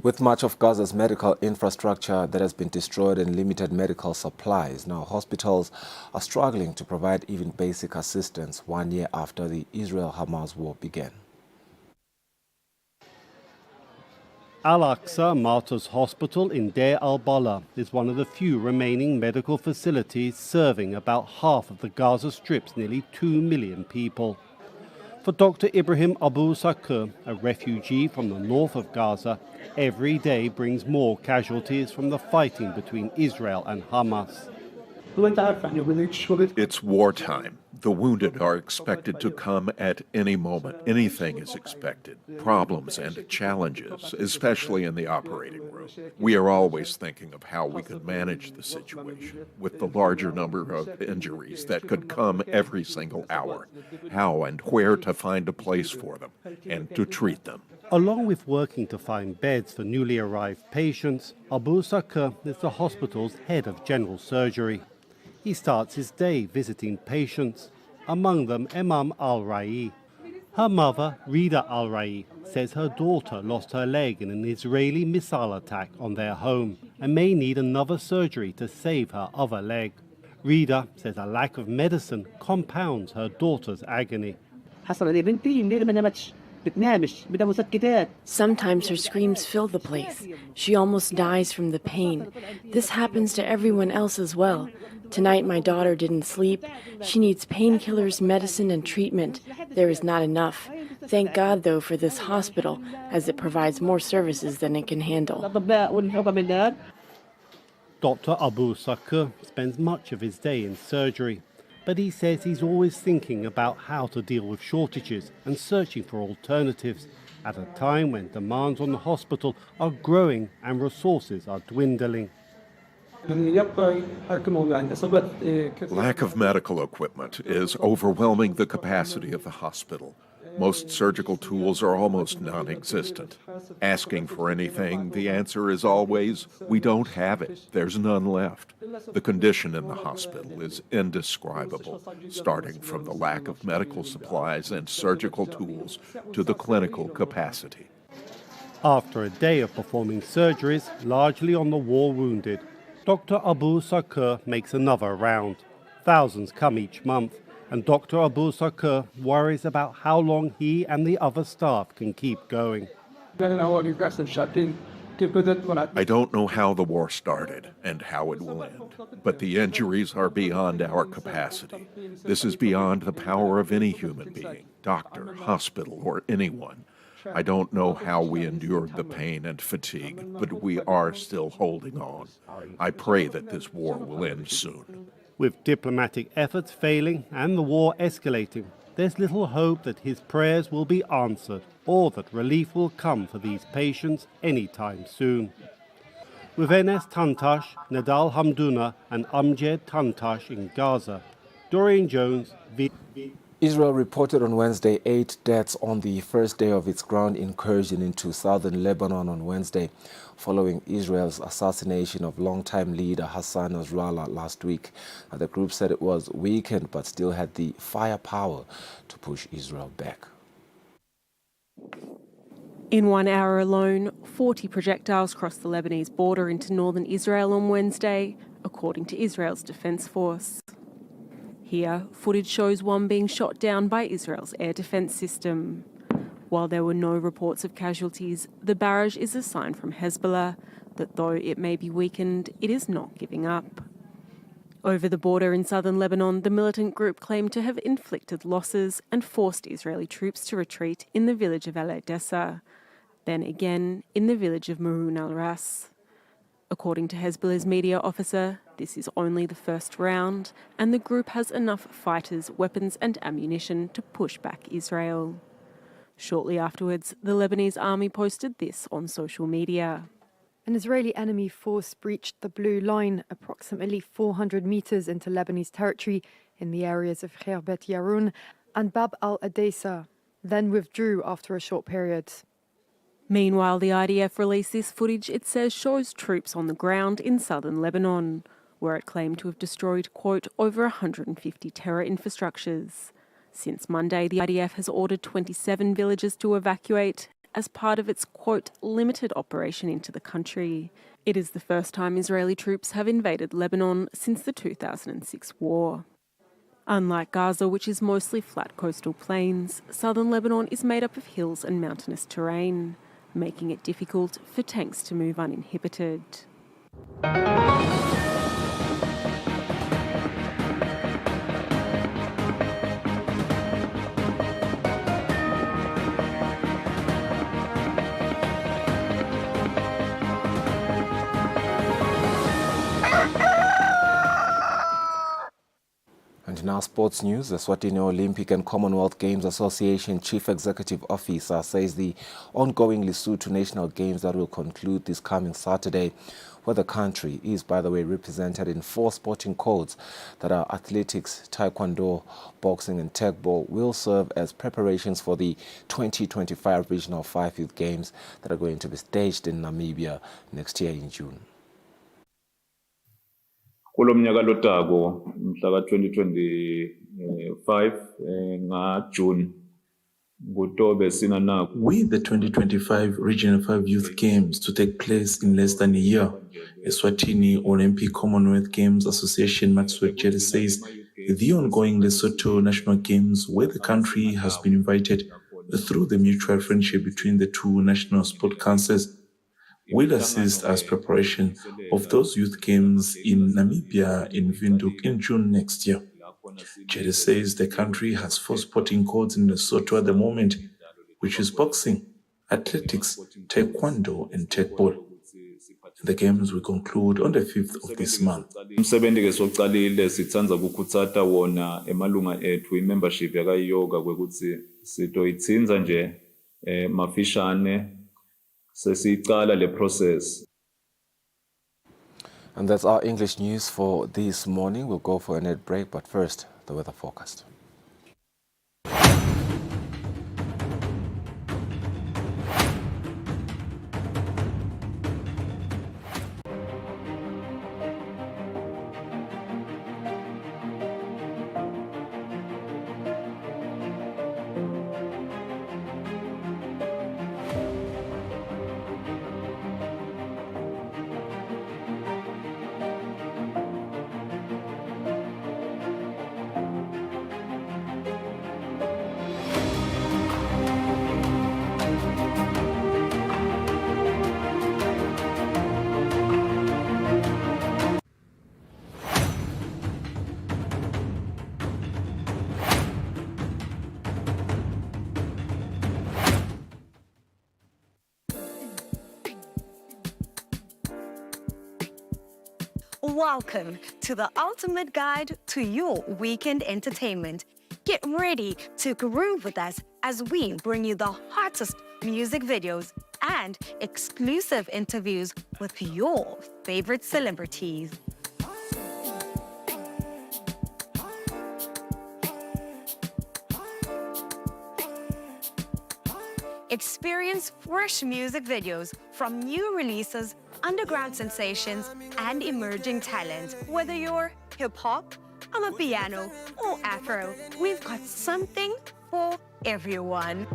With much of Gaza's medical infrastructure that has been destroyed and limited medical supplies, now hospitals are struggling to provide even basic assistance 1 year after the Israel-Hamas war began.
Al-Aqsa Martyrs Hospital in Deir al-Balah is one of the few remaining medical facilities serving about half of the Gaza Strip's nearly 2 million people. For Dr. Ibrahim Abu Sakur, a refugee from the north of Gaza, every day brings more casualties from the fighting between Israel and Hamas.
It's wartime. The wounded are expected to come at any moment. Anything is expected. Problems and challenges, especially in the operating room. We are always thinking of how we could manage the situation with the larger number of injuries that could come every single hour. How and where to find a place for them and to treat them.
Along with working to find beds for newly arrived patients, Abu Sakur is the hospital's head of general surgery. He starts his day visiting patients, among them Imam al-Rai. Her mother, Rida al-Rai, says her daughter lost her leg in an Israeli missile attack on their home and may need another surgery to save her other leg. Rida says a lack of medicine compounds her daughter's agony.
Sometimes her screams fill the place. She almost dies from the pain. This happens to everyone else as well. Tonight my daughter didn't sleep. She needs painkillers, medicine, and treatment. There is not enough. Thank God, though, for this hospital, as it provides more services than it can handle.
Dr. Abu Sakur spends much of his day in surgery, but he says he's always thinking about how to deal with shortages and searching for alternatives at a time when demands on the hospital are growing and resources are dwindling.
Lack of medical equipment is overwhelming the capacity of the hospital. Most surgical tools are almost non-existent. Asking for anything, the answer is always, we don't have it. There's none left. The condition in the hospital is indescribable, starting from the lack of medical supplies and surgical tools to the clinical capacity.
After a day of performing surgeries, largely on the war wounded, Dr. Abu Sakur makes another round. Thousands come each month, and Dr. Abu Sakur worries about how long he and the other staff can keep going.
I don't know how the war started and how it will end, but the injuries are beyond our capacity. This is beyond the power of any human being, doctor, hospital, or anyone. I don't know how we endured the pain and fatigue, but we are still holding on. I pray that this war will end soon.
With diplomatic efforts failing and the war escalating, there's little hope that his prayers will be answered or that relief will come for these patients anytime soon. With Enes Tantash, Nadal Hamdouna and Amjad Tantash in Gaza, Dorian Jones,
Israel reported on Wednesday 8 deaths on the first day of its ground incursion into southern Lebanon on Wednesday, following Israel's assassination of longtime leader Hassan Nasrallah last week. The group said it was weakened but still had the firepower to push Israel back.
In 1 hour alone, 40 projectiles crossed the Lebanese border into northern Israel on Wednesday, according to Israel's Defense Force. Here, footage shows one being shot down by Israel's air defense system. While there were no reports of casualties, the barrage is a sign from Hezbollah that though it may be weakened, it is not giving up. Over the border in southern Lebanon, the militant group claimed to have inflicted losses and forced Israeli troops to retreat in the village of Al-Adessa, then again in the village of Maroun al-Ras. According to Hezbollah's media officer, this is only the first round, and the group has enough fighters, weapons and ammunition to push back Israel. Shortly afterwards, the Lebanese army posted this on social media.
An Israeli enemy force breached the blue line approximately 400 meters into Lebanese territory in the areas of Khirbet Yaroun and Bab al-Adesa, then withdrew after a short period.
Meanwhile, the IDF released this footage it says shows troops on the ground in southern Lebanon, where it claimed to have destroyed, quote, over 150 terror infrastructures. Since Monday, the IDF has ordered 27 villages to evacuate as part of its, quote, limited operation into the country. It is the first time Israeli troops have invaded Lebanon since the 2006 war. Unlike Gaza, which is mostly flat coastal plains, southern Lebanon is made up of hills and mountainous terrain, making it difficult for tanks to move uninhibited.
And now sports news. The Eswatini Olympic and Commonwealth Games Association Chief Executive Officer says the ongoing Lesotho National Games that will conclude this coming Saturday, where the country is, by the way, represented in 4 sporting codes that are athletics, taekwondo, boxing and tegball, will serve as preparations for the 2025 Regional 5 Youth Games that are going to be staged in Namibia next year in June.
Kulomnyaka lotako mhla ka-2025 nga-June kutobe sina nako.
With the 2025 Regional 5 Youth Games to take place in less than a year, Eswatini Olympic Commonwealth Games Association Maxwell Jerry says the ongoing Lesotho National Games, where the country has been invited through the mutual friendship between the 2 national sport councils, will assist as preparation of those youth games in Namibia in Windhoek in June next year. Jerry says the country has 4 sporting codes in Lesotho at the moment, which is boxing, athletics, taekwondo and tegball. The games will conclude on the 5th of this month.
Umsebenzi ke soqalile sithandza kukhuthaza wona emalunga ethu imembership yakayoga kwekuthi sitoyitsinza nje mafishane.
And that's our English news for this morning. We'll go for a net break, but first, the weather forecast.
Welcome to the ultimate guide to your weekend entertainment. Get ready to groove with us as we bring you the hottest music videos and exclusive interviews with your favorite celebrities. Experience fresh music videos from new releases, underground sensations, and emerging talent. Whether you're hip-hop, amapiano, or afro, we've got something for everyone.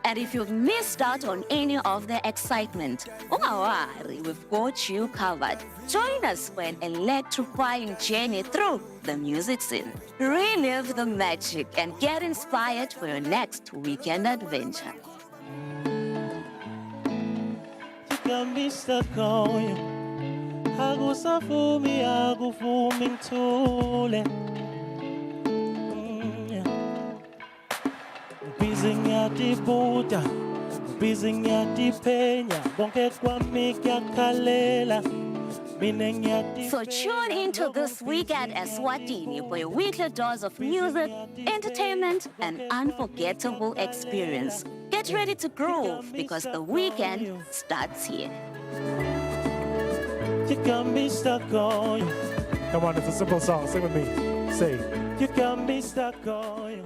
And if you've missed out on any of the excitement, don't worry, we've got you covered. Join us for an electrifying journey through the music scene. Relive the magic and get inspired for your next weekend adventure. So tune into This Week at Eswatini for your weekly dose of music, entertainment, and unforgettable experience. Get ready to groove because the weekend starts here.
You can be stuck on you. Come on, it's a simple song. Sing with me. Say, you can be stuck on you.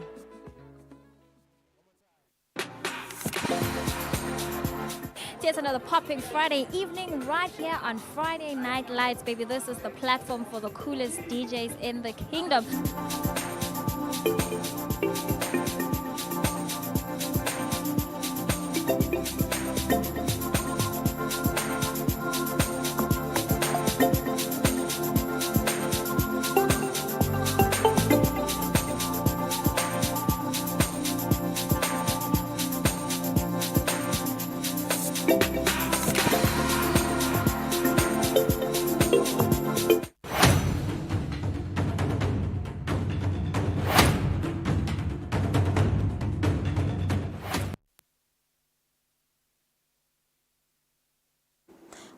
It's another popping Friday evening right here on Friday Night Lights, baby. This is the platform for the coolest DJs in the kingdom.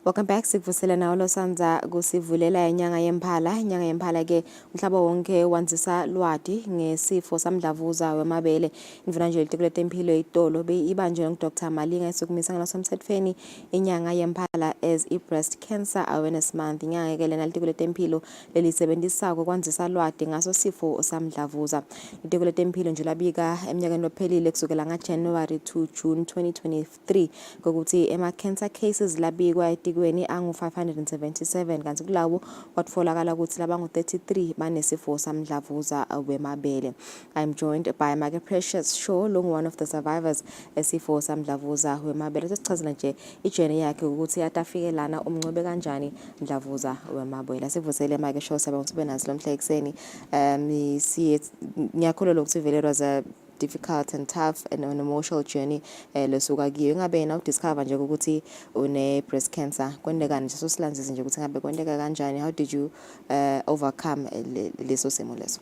Welcome back. Sikuvusela nawo losanza kusivulela inyanga yemphala. Inyanga yemphala ke umhlaba wonke wanzisa lwati ngesifo samdlavuza wemabele. Imvuna nje litikule tempilo itolo be ibanjwe ngu-Dr. Malinga esukumisa ngalosemthethweni inyanga yemphala as i-breast cancer awareness month. Inyanga ke lena litikule tempilo lelisebenzisako kwanzisa lwati ngaso sifo samdlavuza. Litikule tempilo nje labika eminyakeni lophelile kusukela nga-January to June 2023 kokuthi ema-cancer cases labikwa kweni angu 577 kanti kulawo kwatfolakala ukuthi labangu 33 banesifo samdlavuza wemabele. I'm joined by Margaret Precious Shaw, one of the survivors esifo samdlavuza wemabele. Sesichazela nje ijeni yakhe ukuthi atafikelana umncube kanjani mdlavuza wemabele. Sivusele Margaret Shaw sabe ukuthi benazi lomhla ekseni. Ngiyakholelwa ukuthi vele was a difficult and tough and an emotional journey lesuka kiyo ngabe na udiscover nje ukuthi une breast cancer kwendekani nje sosilanzise nje ukuthi ngabe kwendeka kanjani, how did you overcome leso simo leso?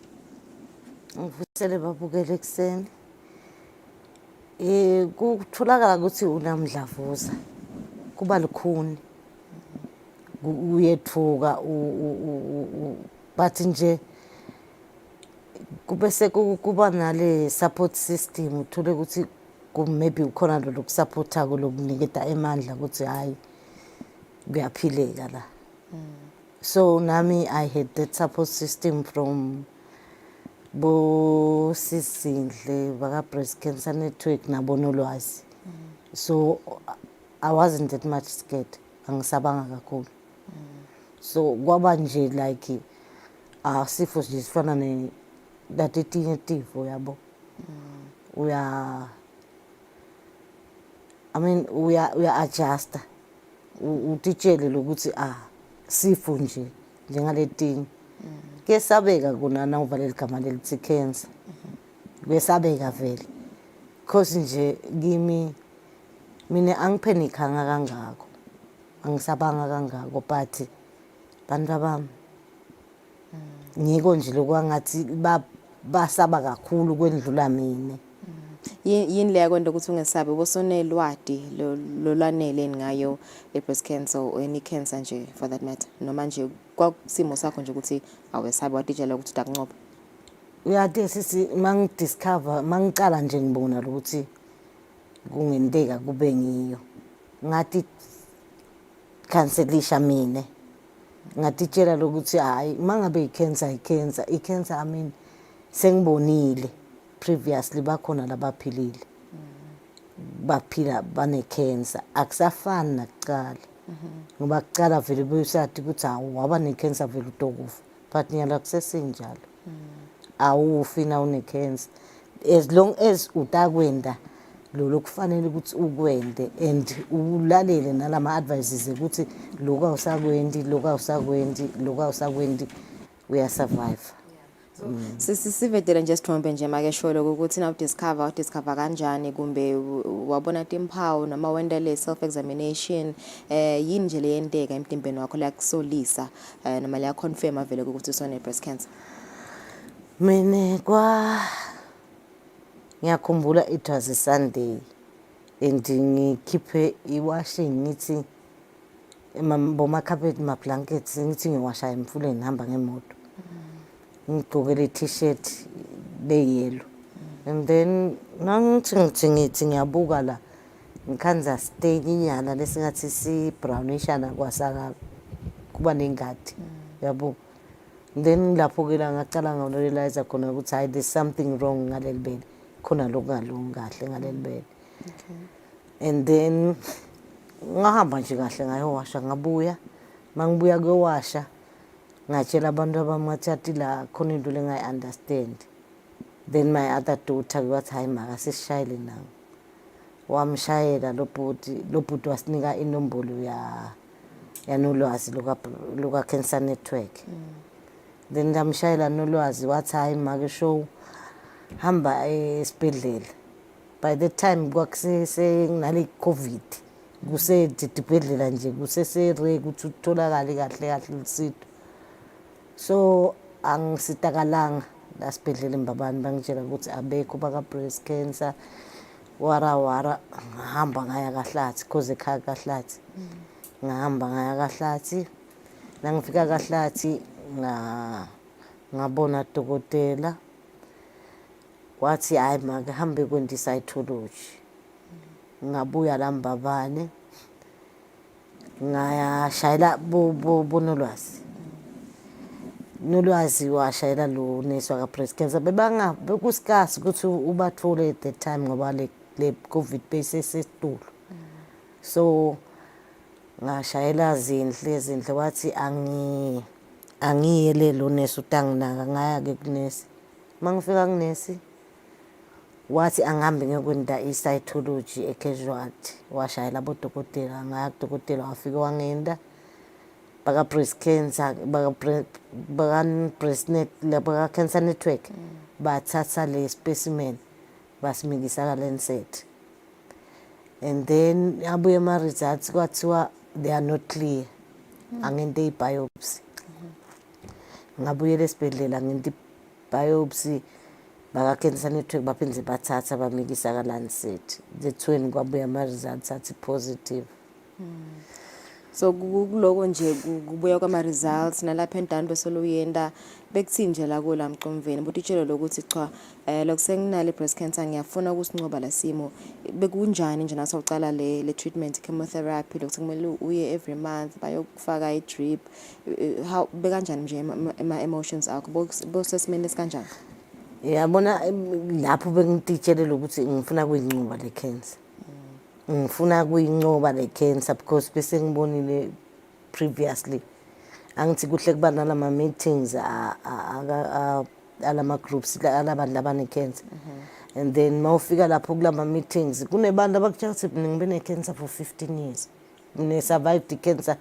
Ngivusele babukele ekseni kutholakala ukuthi unamdlavuza kuba lukhuni uyethuka but nje kubese kuba nale support system uthole ukuthi maybe ukhona lo lokusupporta lokunikeza emandla ukuthi hayi kuyaphileka la. So nami I had that support system from bo Sisindle baka breast cancer network nabonolwazi. So I wasn't that much scared, angisabanga kakhulu. So kwaba nje like sifo nje sifana ne that etinye tifo yabo. We are adjust. Utitshele lokuthi sifo nje njengaletinye. Kesabeka kunana uvale igama lelithi cancer. Besabeka vele. Because nje mina angiphenikanga kangako. Angisabanga kangako but bantu bami ngiko nje lokwangathi basaba kakhulu kwendlula mina.
Yini le yakwenda ukuthi ungesabi ubosonelwadi lolwanele ngayo le-breast cancer or any cancer nje for that matter noma nje kwasimo sakho nje ukuthi awesabi watitshela ukuthi udakunqoba?
Uyade sisi mangidiscover mangicala nje ngibona ukuthi kungenteka kube ngiyo ngathi cancelisha mina ngatitshela lokuthi hayi mangabe i-cancer I mean sengibonile previously bakhona labaphilile baphila bane-cancer akusafani nakuqala ngoba kuqala vele besathi ukuthi hawu waba ne-cancer vele utokufa but nyala kusesenjalo awufi na une-cancer as long as utakwenda lo kufanele ukuthi ukwende and ulalele nalama advices ukuthi lokho awusakwendi uyasurvive.
Sivedela nje sithombe nje make sholo ukuthi na udiscover kanjani kumbe wabona timpawu noma wenda le self examination yini nje leyenteka emtimbeni wakho la kusolisa noma la confirm vele ukuthi usone breast cancer?
Mina ngiyakhumbula it was a Sunday and ngikhiphe iwashing ngithi bomakhabeti ma-blankets ngithi ngiwasha emfuleni ngihamba ngemoto ngigqokele i-t-shirt le-yellow and then ngithi ngiyabuka la ngikhanza stain inyana lesingathi si-brownishana kwasaka kuba nengadi yabuka. Then lapho-ke la ngacala ngarealize khona ukuthi hayi there's something wrong ngaleli bele khona lokungalungi kahle ngaleli bele. And then ngahamba nje kahle ngayowasha ngabuya mangibuya kuyowasha ngatshela abantu abamathi la khona into lengayi-understand. Then my other daughter wathi hayi maka sisishayele nawo wamshayela lo bhuti wasinika inombolo yanolwazi luka-cancer network. Then ndamshayela nolwazi wathi hayi make show hamba esibhedlela. By the time kwakusenale COVID kusedibhedlela nje kusesere ukuthi utholakale kahle lisito. So angisitakalanga la sibhedlela imbabani bangitshela ukuthi abekho baka breast cancer wara ngahamba ngaya kahlathi cause ekhaya kahlathi ngahamba ngaya kahlathi nangifika kahlathi ngabona dokotela wathi hayi make hambe kwendi cytology. Ngabuya la mbabane ngayashayela nolwazi washayela lo nesi waka breast cancer bekusikasi ukuthi ubathole at the time ngoba le COVID besesesitulo. So ngashayela zinhle wathi angiyele lo nesi utanginaka ngaya-ke kunesi. Mangifika kunesi wathi angihambe ngiyokwenda i-cytology e-casualty washayela bodokotela ngaya kudokotela wafika wangenda baka breast cancer baka cancer network bathatha le specimen basimikisa ka Lancet. And then abuye ama results kwathiwa they are not clear angente i-biopsy. Ngabuyela esibhedlela ngente biopsy baka cancer network baphindze bathatha bamikisa ka Lancet. That's when kwabuya ama results athi positive.
So kuloko nje kubuya kwama results nalapha endani bese luyenda bekuthi nje la kula mqomveni butitshelo lokuthi cha lokusenginale breast cancer ngiyafuna ukusinqoba la simo bekunjani nje naso uqala le treatment chemotherapy lokuthi kumele uye every month bayokufaka i-drip how bekanjani nje ama emotions akho bosesimene sikanjani?
Yabona lapho bengititshele lokuthi ngifuna kuyinqoba le cancer. Ngifuna kuyinqoba le cancer because bese ngibonile previously angithi kuhle kuba nalama meetings alama groups alabantu labane cancer. And then mawufika lapho kulama meetings kunebantu abakutshela ukuthi ngibe ne cancer for 15 years ngine survived the cancer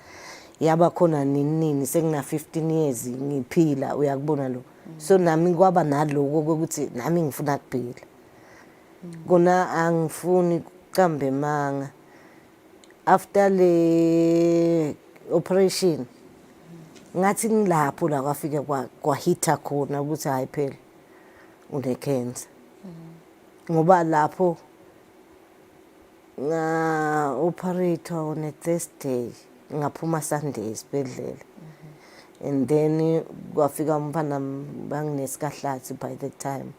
yaba khona nini sengina 15 years ngiphila uyakubona lo. So nami kwaba naloko ukuthi nami ngifuna kuphila kona angifuni kambe manga after le operation ngathi ngilapho la kwafika kwahitha khona ukuthi hayi phela une-cancer ngoba lapho nga-operator on a Thursday ngaphuma Sunday esibhedlela and then kwafika umfana banginesikahlathi by the time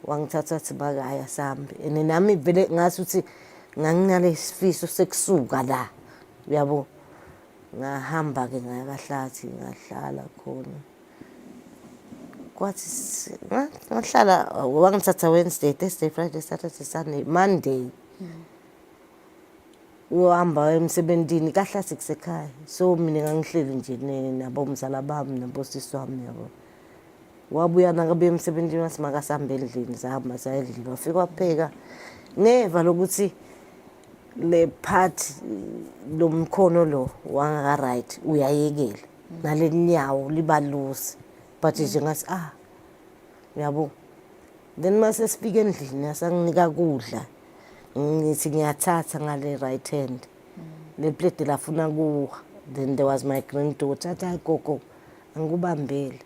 wangithatha athi bakaya sambe and nami vele ngasuthi nganginale sifiso sekusuka la uyabo ngahamba ke ngayakahlathi ngahlala khona kwathi ngahlala wangithatha Wednesday, Thursday, Friday, Saturday, Sunday, Monday uhamba emsebenzini kahlathi kusekhaya so mina ngangihleli nje nabomzala bami nabosisi wami yabo wabuya nakabe emsebenzini wasimakasambe endlini sahamba sayedlini wafika wapheka neva lokuthi le part lomkhono lo wanga right uyayekela nalenyawo libalusi but nje ngasi yabo then mase sifike endlini asanginika kudla ngithi ngiyathatha ngale right hand le plate lafuna kuwa then there was my granddaughter athi gogo angikubambele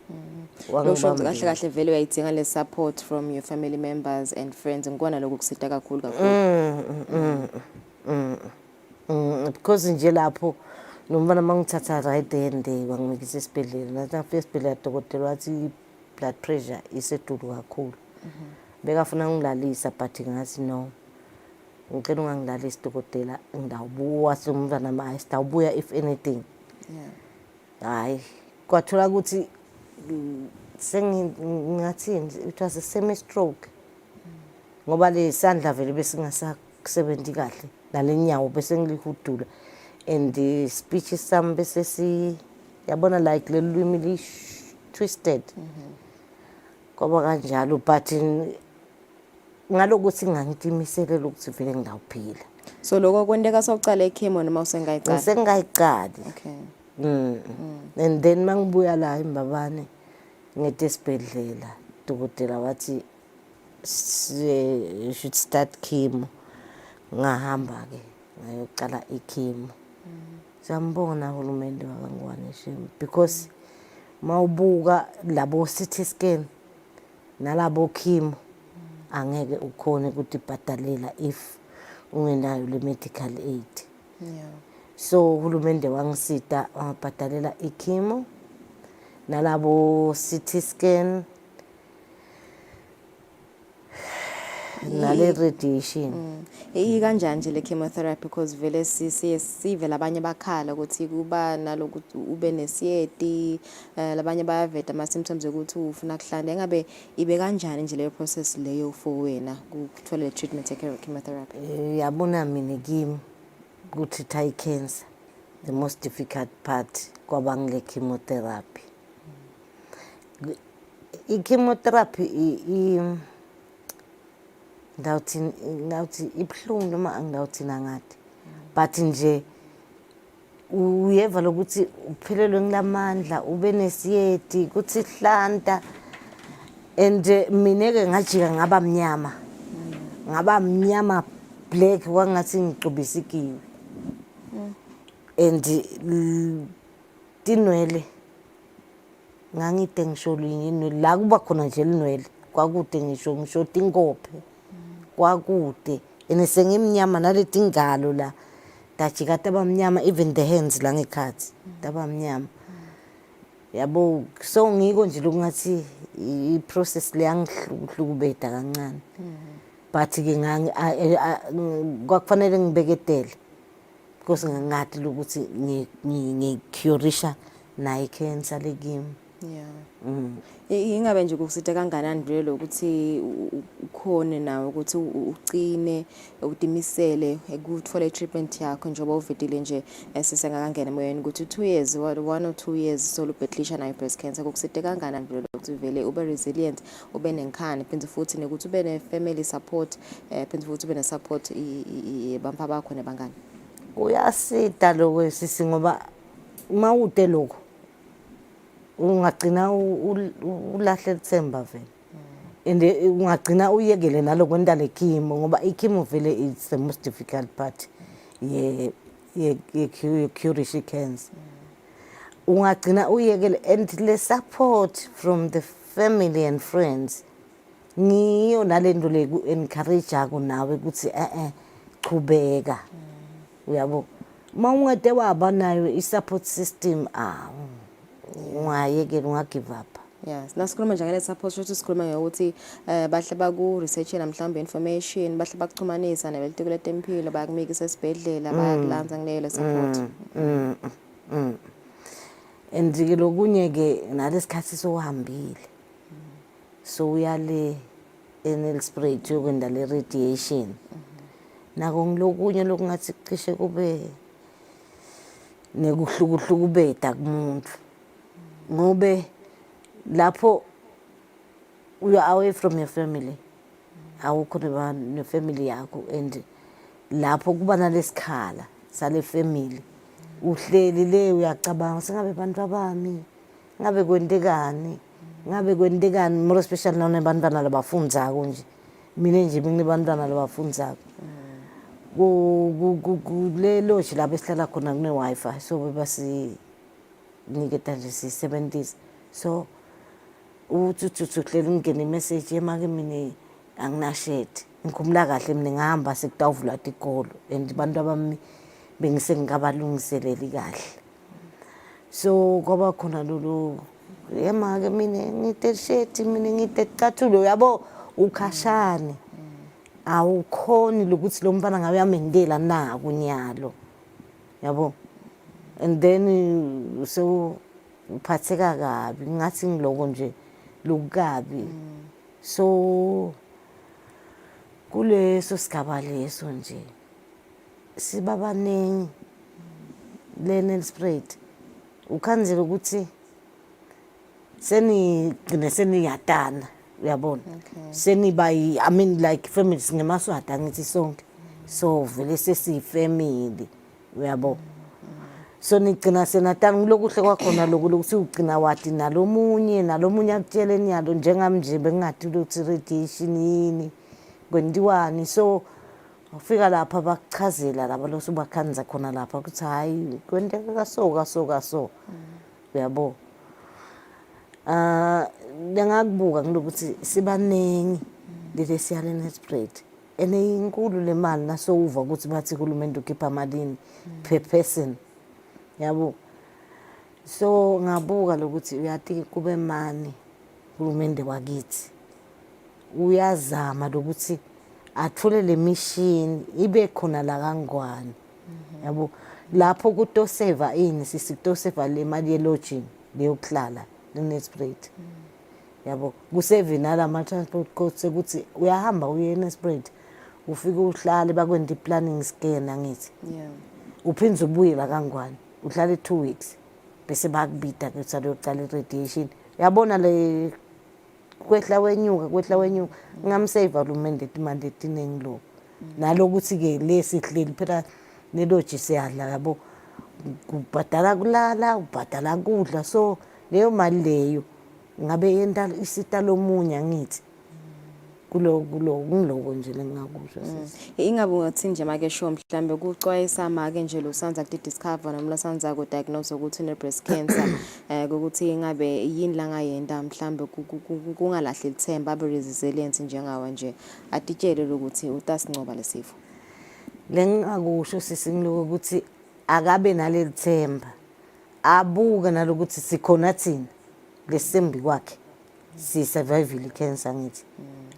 Kahle kahle vele uyayidinga le support from your family members and friends ngikona lokho kusita kakhulu
because nje lapho nomfana mangithatha right hand wangimikisa esibhedlela nathi afika esibhedlela dokotela wathi blood pressure isedulu kakhulu bekafuna ngilalisa but ngathi no ngicela ungangilalisi dokotela ngidawubuya somntwana manje sitawubuya if anything hayi kwathola ukuthi sengingathini it was a semi stroke ngoba le sandla vele besingasasebenzi kahle nalenyawo bese ngilihudula and the speech sami bese yabona like le lwimi li twisted kwaba kanjalo but ngalokuthi ngangitimisele ukuthi vele ngidawuphila
so lokho kwendeka sokucala echemo noma usengayiqala
sengayiqala and then mangibuya la imbabane ngete esibhedlela dokotela wathi should start chemo ngahamba ke ngayoqala ichemo sambona uhulumende wakangwane shem because mawubuka labo CT scan nalabo chemo angeke ukhone ukuthi bhatalela if ungenayo le medical aid so uhulumende wangisita wabhatalela ichemo nalabo CT scan nale radiation
kanjani nje le chemotherapy because vele sive labanye bakhala ukuthi kuba nalokuthi ube nesiyeti labanye bayaveta ama symptoms ukuthi ufuna kuhlanda engabe ibe kanjani nje le process leyo for wena ukuthola le treatment ye chemotherapy
yabona mina kimi ukuthi thai cancer the most difficult part kwaba ngile chemotherapy i-chemotherapy ndawuthi ibhlungu noma angidawuthi nangathi but nje uyeva lokuthi uphelelwe ngilamandla ube nesiyeti kuthi hlanta and mineke ngajika ngaba mnyama black wangathi ngixubisa ikiwi and tinwele ngangide ngisho linye la kuba khona nje linwele kwakude ngisho tinkophe kwakude enesengimnyama naleti ngalo la dajika tabamnyama even the hands la ngekhathi tabamnyama yabo so ngiko nje lokungathi I process le yangihlukubeda kancane but ke kwakufanele ngibeketele because ngingati lokuthi ngicurisha nayi cancer lekimi
ingabe nje kusita kanganani vele lokuthi ukhone nawe ukuthi ucine utimisele ukuthola treatment yakho njengoba uvedile nje sisengakangena emoyeni ukuthi 2 years 1 or 2 years solo bhedlisha nayo breast cancer kusita kanganani vele lokuthi vele ube resilient ube nenkhani phinde futhi ukuthi ube ne family support phinde futhi ube ne support bampa bakho nebangani
uyasita lokho sisi ngoba mawude lokho ungagcina ulahle ithemba vele and ungagcina uyekele naloko ndale ichemo ngoba ichemo vele it's the most difficult part ye cure cancer ungagcina uyekele, and le support from the family and friends ngiyo nalento le ku-encourage ako nawe ukuthi qhubeka uyabo mawungade waba nayo i-support system ungayekela ungagive up.
Yes, nasikhuluma nje ngale support shothi sikhuluma ngokuthi bahle baku researchela mhlawumbe information bahle bakuxhumanisa nebelitiko letempilo bayakumikisa esibhedlela bayakulanza ngale support.
And ke lokunye ke nalesikhathi sohambile so uyale Nelspruit yokwenda le radiation nako ngilokunye lokungathi cishe kube nekuhlukuhlukubeda kumuntu ngobe lapho you are away from your family awukho ne-family yakho and lapho kuba nalesikhala sale family uhleli le uyacabanga sengabe abantu abami ngabe kwentekani more especially none bantwana labafundzako nje mina nje nginebantwana labafundzako kule lodge lapho esihlala khona kune-Wi-Fi so bebasiniketa nje si-70s so uthi uhlela ungena imessage emake mina anginashedi ngikhumbula kahle mina ngihamba sekutawuvulwa tikolo and abantu abami bengisengikabalungiseleli kahle so kwaba khona lolu emake mina ngitesheti mina ngitecathulo yabo ukhashane awukhoni lokuthi lo mfana ngabe yamendela na kunyalo yabo and then so uphatheka kabi ngathi ngiloko nje lokukabi so kuleso sigaba leso nje sibabaningi Nelspruit ukhanzela ukuthi seniyatana uyabona seniba I mean like family singemaswati ngithi sonke so vele sesiyifamily uyabo so nigcina senatana ngilokuhle kwakhona lokuthi ugcina wathi nalomunye akutshele nyalo njengami nje bengathi ukuthi radiation yini kwendiwani so ufika lapha bakuchazela laba losu bakhanza khona lapha ukuthi hayi kwenteka kaso uyabo lengakubuka ngilokuthi sibaningi lele siyale Nelspruit ene inkulu le mali nasouva ukuthi bathi uhulumeni ukhipha malini per person yabo so ngabuka lokuthi uyathi kube mani uhulumeni wakithi uyazama lokuthi athule le mission ibe khona la kangwane yabo lapho kutoseva ini sisitoseva le mali ye lodging leyokuhlala Nelspruit yabo kusevina la ma transport costs ukuthi uyahamba uye Nelspruit ufike uhlale bakwenda planning scan angithi uphindze ubuye la kangwane uhlale 2 weeks bese bakubita ke uthale uqala iradiation yabona le kwehla wenyuka ngamsave ulumende imali etiningi lo nalokuthi ke lesihleli phela nelodge siyadla yabo ubhadala kulala ubhadala kudla so leyo mali leyo ngabe yenta isita lomunye ngithi kulo ngiloko nje lengakusho
ingabe ungathi nje make sure mhlambe kucwayisa make nje lo sanza ku discover noma sanza ku diagnose ukuthi une breast cancer ukuthi ingabe yini la ngayenda mhlambe kungalahli ithemba abe resilience njengawe nje atitshele ukuthi utasincoba lesifo
lengakusho sisingiloko ukuthi akabe naleli themba abuka nalokuthi sikhona thina lesembi kwakhe si survival cancer ngithi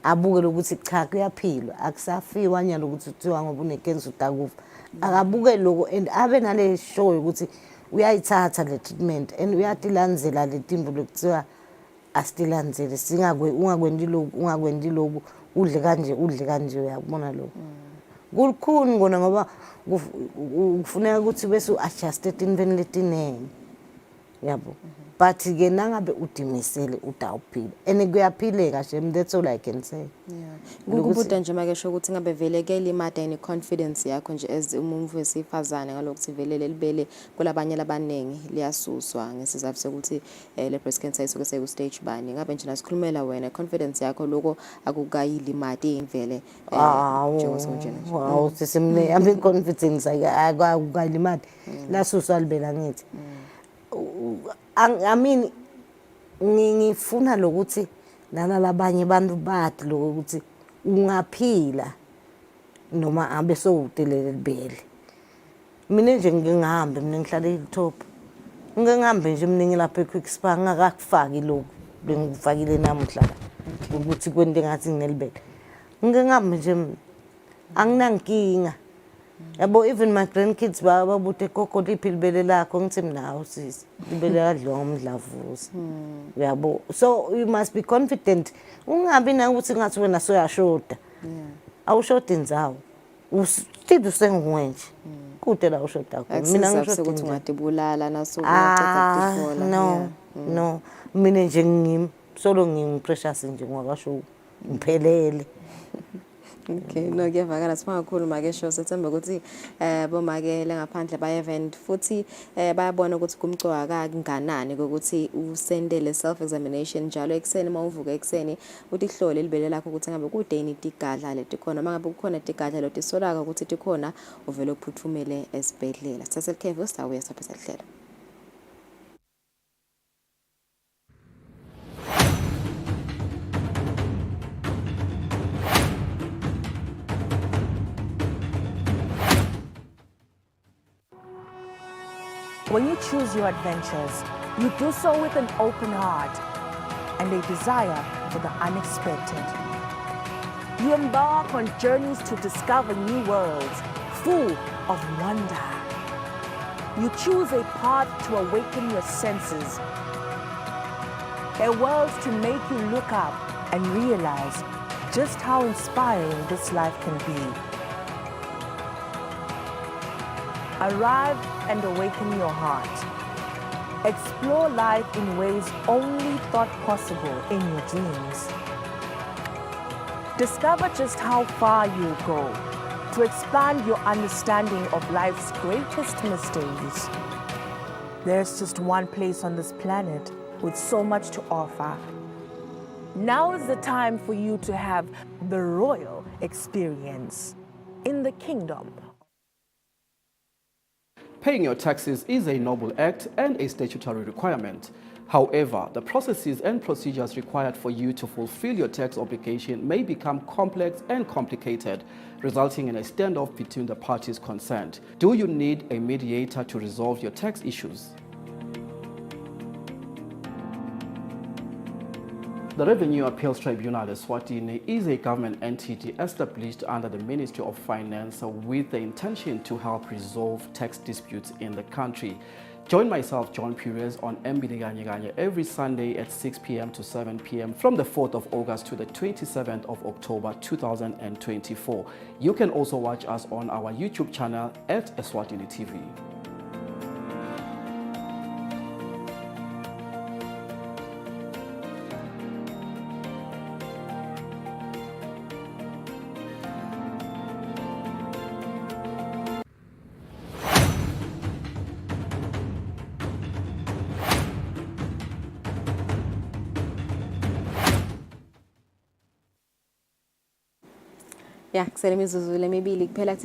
abuke lokuthi cha kuyaphilwa akusafiwa nyalo ukuthi uthiwa ngoba une cancer utakufa akabuke lokho and abe nale show ukuthi uyayithatha le treatment and uyatilandzela le timbo lokuthiwa astilandzele ungakwendi lokhu udle kanje uyabona lokho kulikhuni ngona ngoba kufuneka ukuthi bese uadjuste intweni letinenge yabo but ke nangabe udimisele utawuphila and kuyaphileka shem that's all I can say
ukubuda nje make sho ukuthi ngabe velekele imada ine confidence yakho nje as umuntu wesifazane ngalokuthi velele libele kulabanye labanengi liyasuswa ngesizathu sokuthi le breast cancer isuke seku stage bani ngabe nje nasikhulumela wena confidence yakho lokho akukayili imada imvele
njengoba sesimne ami confidence akukayili imada lasuswa libela ngithi I mean ngifuna lokuthi nalabanye abantu bathi lokuthi ungaphila noma abe sowutelele libele. Mina nje ngingahambe mina ngihlala eHilltop. Ngingahambe nje mina ngilapha eQuick Spa ngakafaki lokho bengifakile namuhla ukuthi kwente ngathi nginelibele. Ngingahambe nje anginankinga. Yabo even my grandkids babute gogo liphi libele lakho ngithi mina usisi libele kadliwa ngomdlavuza. Yabo so you must be confident. Ungabi na ukuthi ngathi wena soyashoda. Awushoda indzawo. Usithi usenguwe nje. Kude la ushoda khona. Mina ngisho
ukuthi ungadibulala naso uyaqeda ukufola.
No. Mina nje solo ngimprecious nje ngwakasho ngiphelele.
Okay, no kuyavakala singakhuluma ke show sethemba ukuthi bomakele ngaphandle ba-event futhi bayabona ukuthi kumcoka kanganani ukuthi usendele self examination njalo ekseni mawuvuka ekseni uthi ihlole libele lakho ukuthi ngabe kudeni tigadla letikhona mangabe kukhona tigadla lotisolaka ukuthi tikhona uvele ukuphuthumele esibhedlela. Sithathe ikhefu sitawuya siphathe ihlelo.
When you choose your adventures, you do so with an open heart and a desire for the unexpected. You embark on journeys to discover new worlds full of wonder. You choose a path to awaken your senses, a world to make you look up and realize just how inspiring this life can be. Arrive and awaken your heart. Explore life in ways only thought possible in your dreams. Discover just how far you'll go to expand your understanding of life's greatest mysteries. There's just one place on this planet with so much to offer. Now is the time for you to have the royal experience in the kingdom.
Paying your taxes is a noble act and a statutory requirement. However, the processes and procedures required for you to fulfill your tax obligation may become complex and complicated, resulting in a standoff between the parties concerned. Do you need a mediator to resolve your tax issues? The Revenue Appeals Tribunal Eswatini is a government entity established under the Ministry of Finance with the intention to help resolve tax disputes in the country. Join myself, John Perez, on Mbideganyeganye every Sunday at 6 p.m. to 7 p.m. from the 4th of August to the 27th of October 2024. You can also watch us on our YouTube channel at Eswatini TV.
Ya kusele imizuzu lemibili kuphela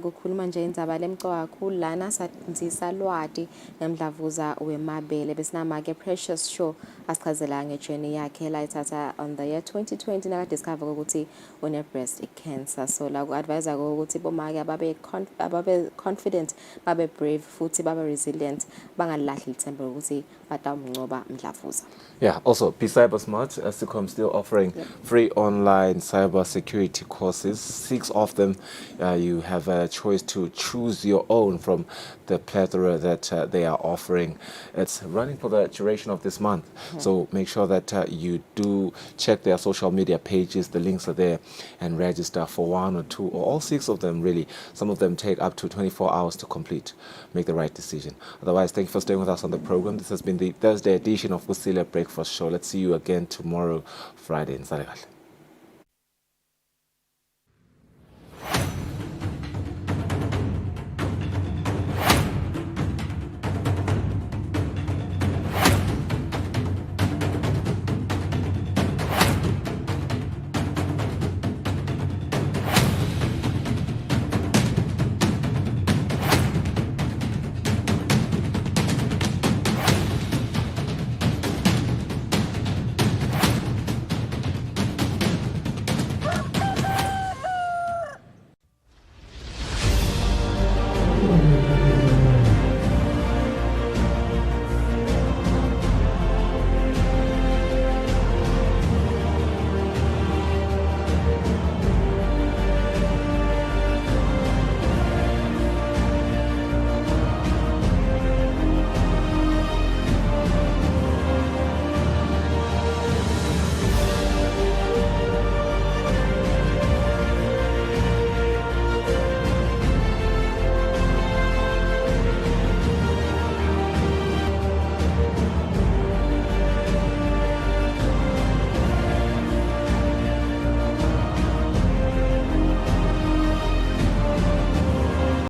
kukhuluma nje indzaba lemcoka kakhulu lana sathindisa lwati ngemdlavuza wemabele besinama-ke Precious Show asichazela ngejourney yakhe la ithatha on the year 2020 nakadiscover ukuthi une-breast cancer. So la ku-advise ukuthi bomake ababe confident, babe brave futhi babe resilient, bangalahli ithemba ukuthi batawumncoba mdlavuza.
Yeah, also be cyber smart. SECOM still offering free online cyber security courses. 6 of them. You have a choice to choose your own from the plethora that they are offering. It's running for the duration of this month. So make sure that you do check their social media pages. The links are there, and register for 1 or 2 or all 6 of them, really. Some of them take up to 24 hours to complete. Make the right decision. Otherwise, thank you for staying with us on the program. This has been the Thursday edition of Kusile Breakfast Show. Let's see you again tomorrow, Friday in Senegal.
Eswatini.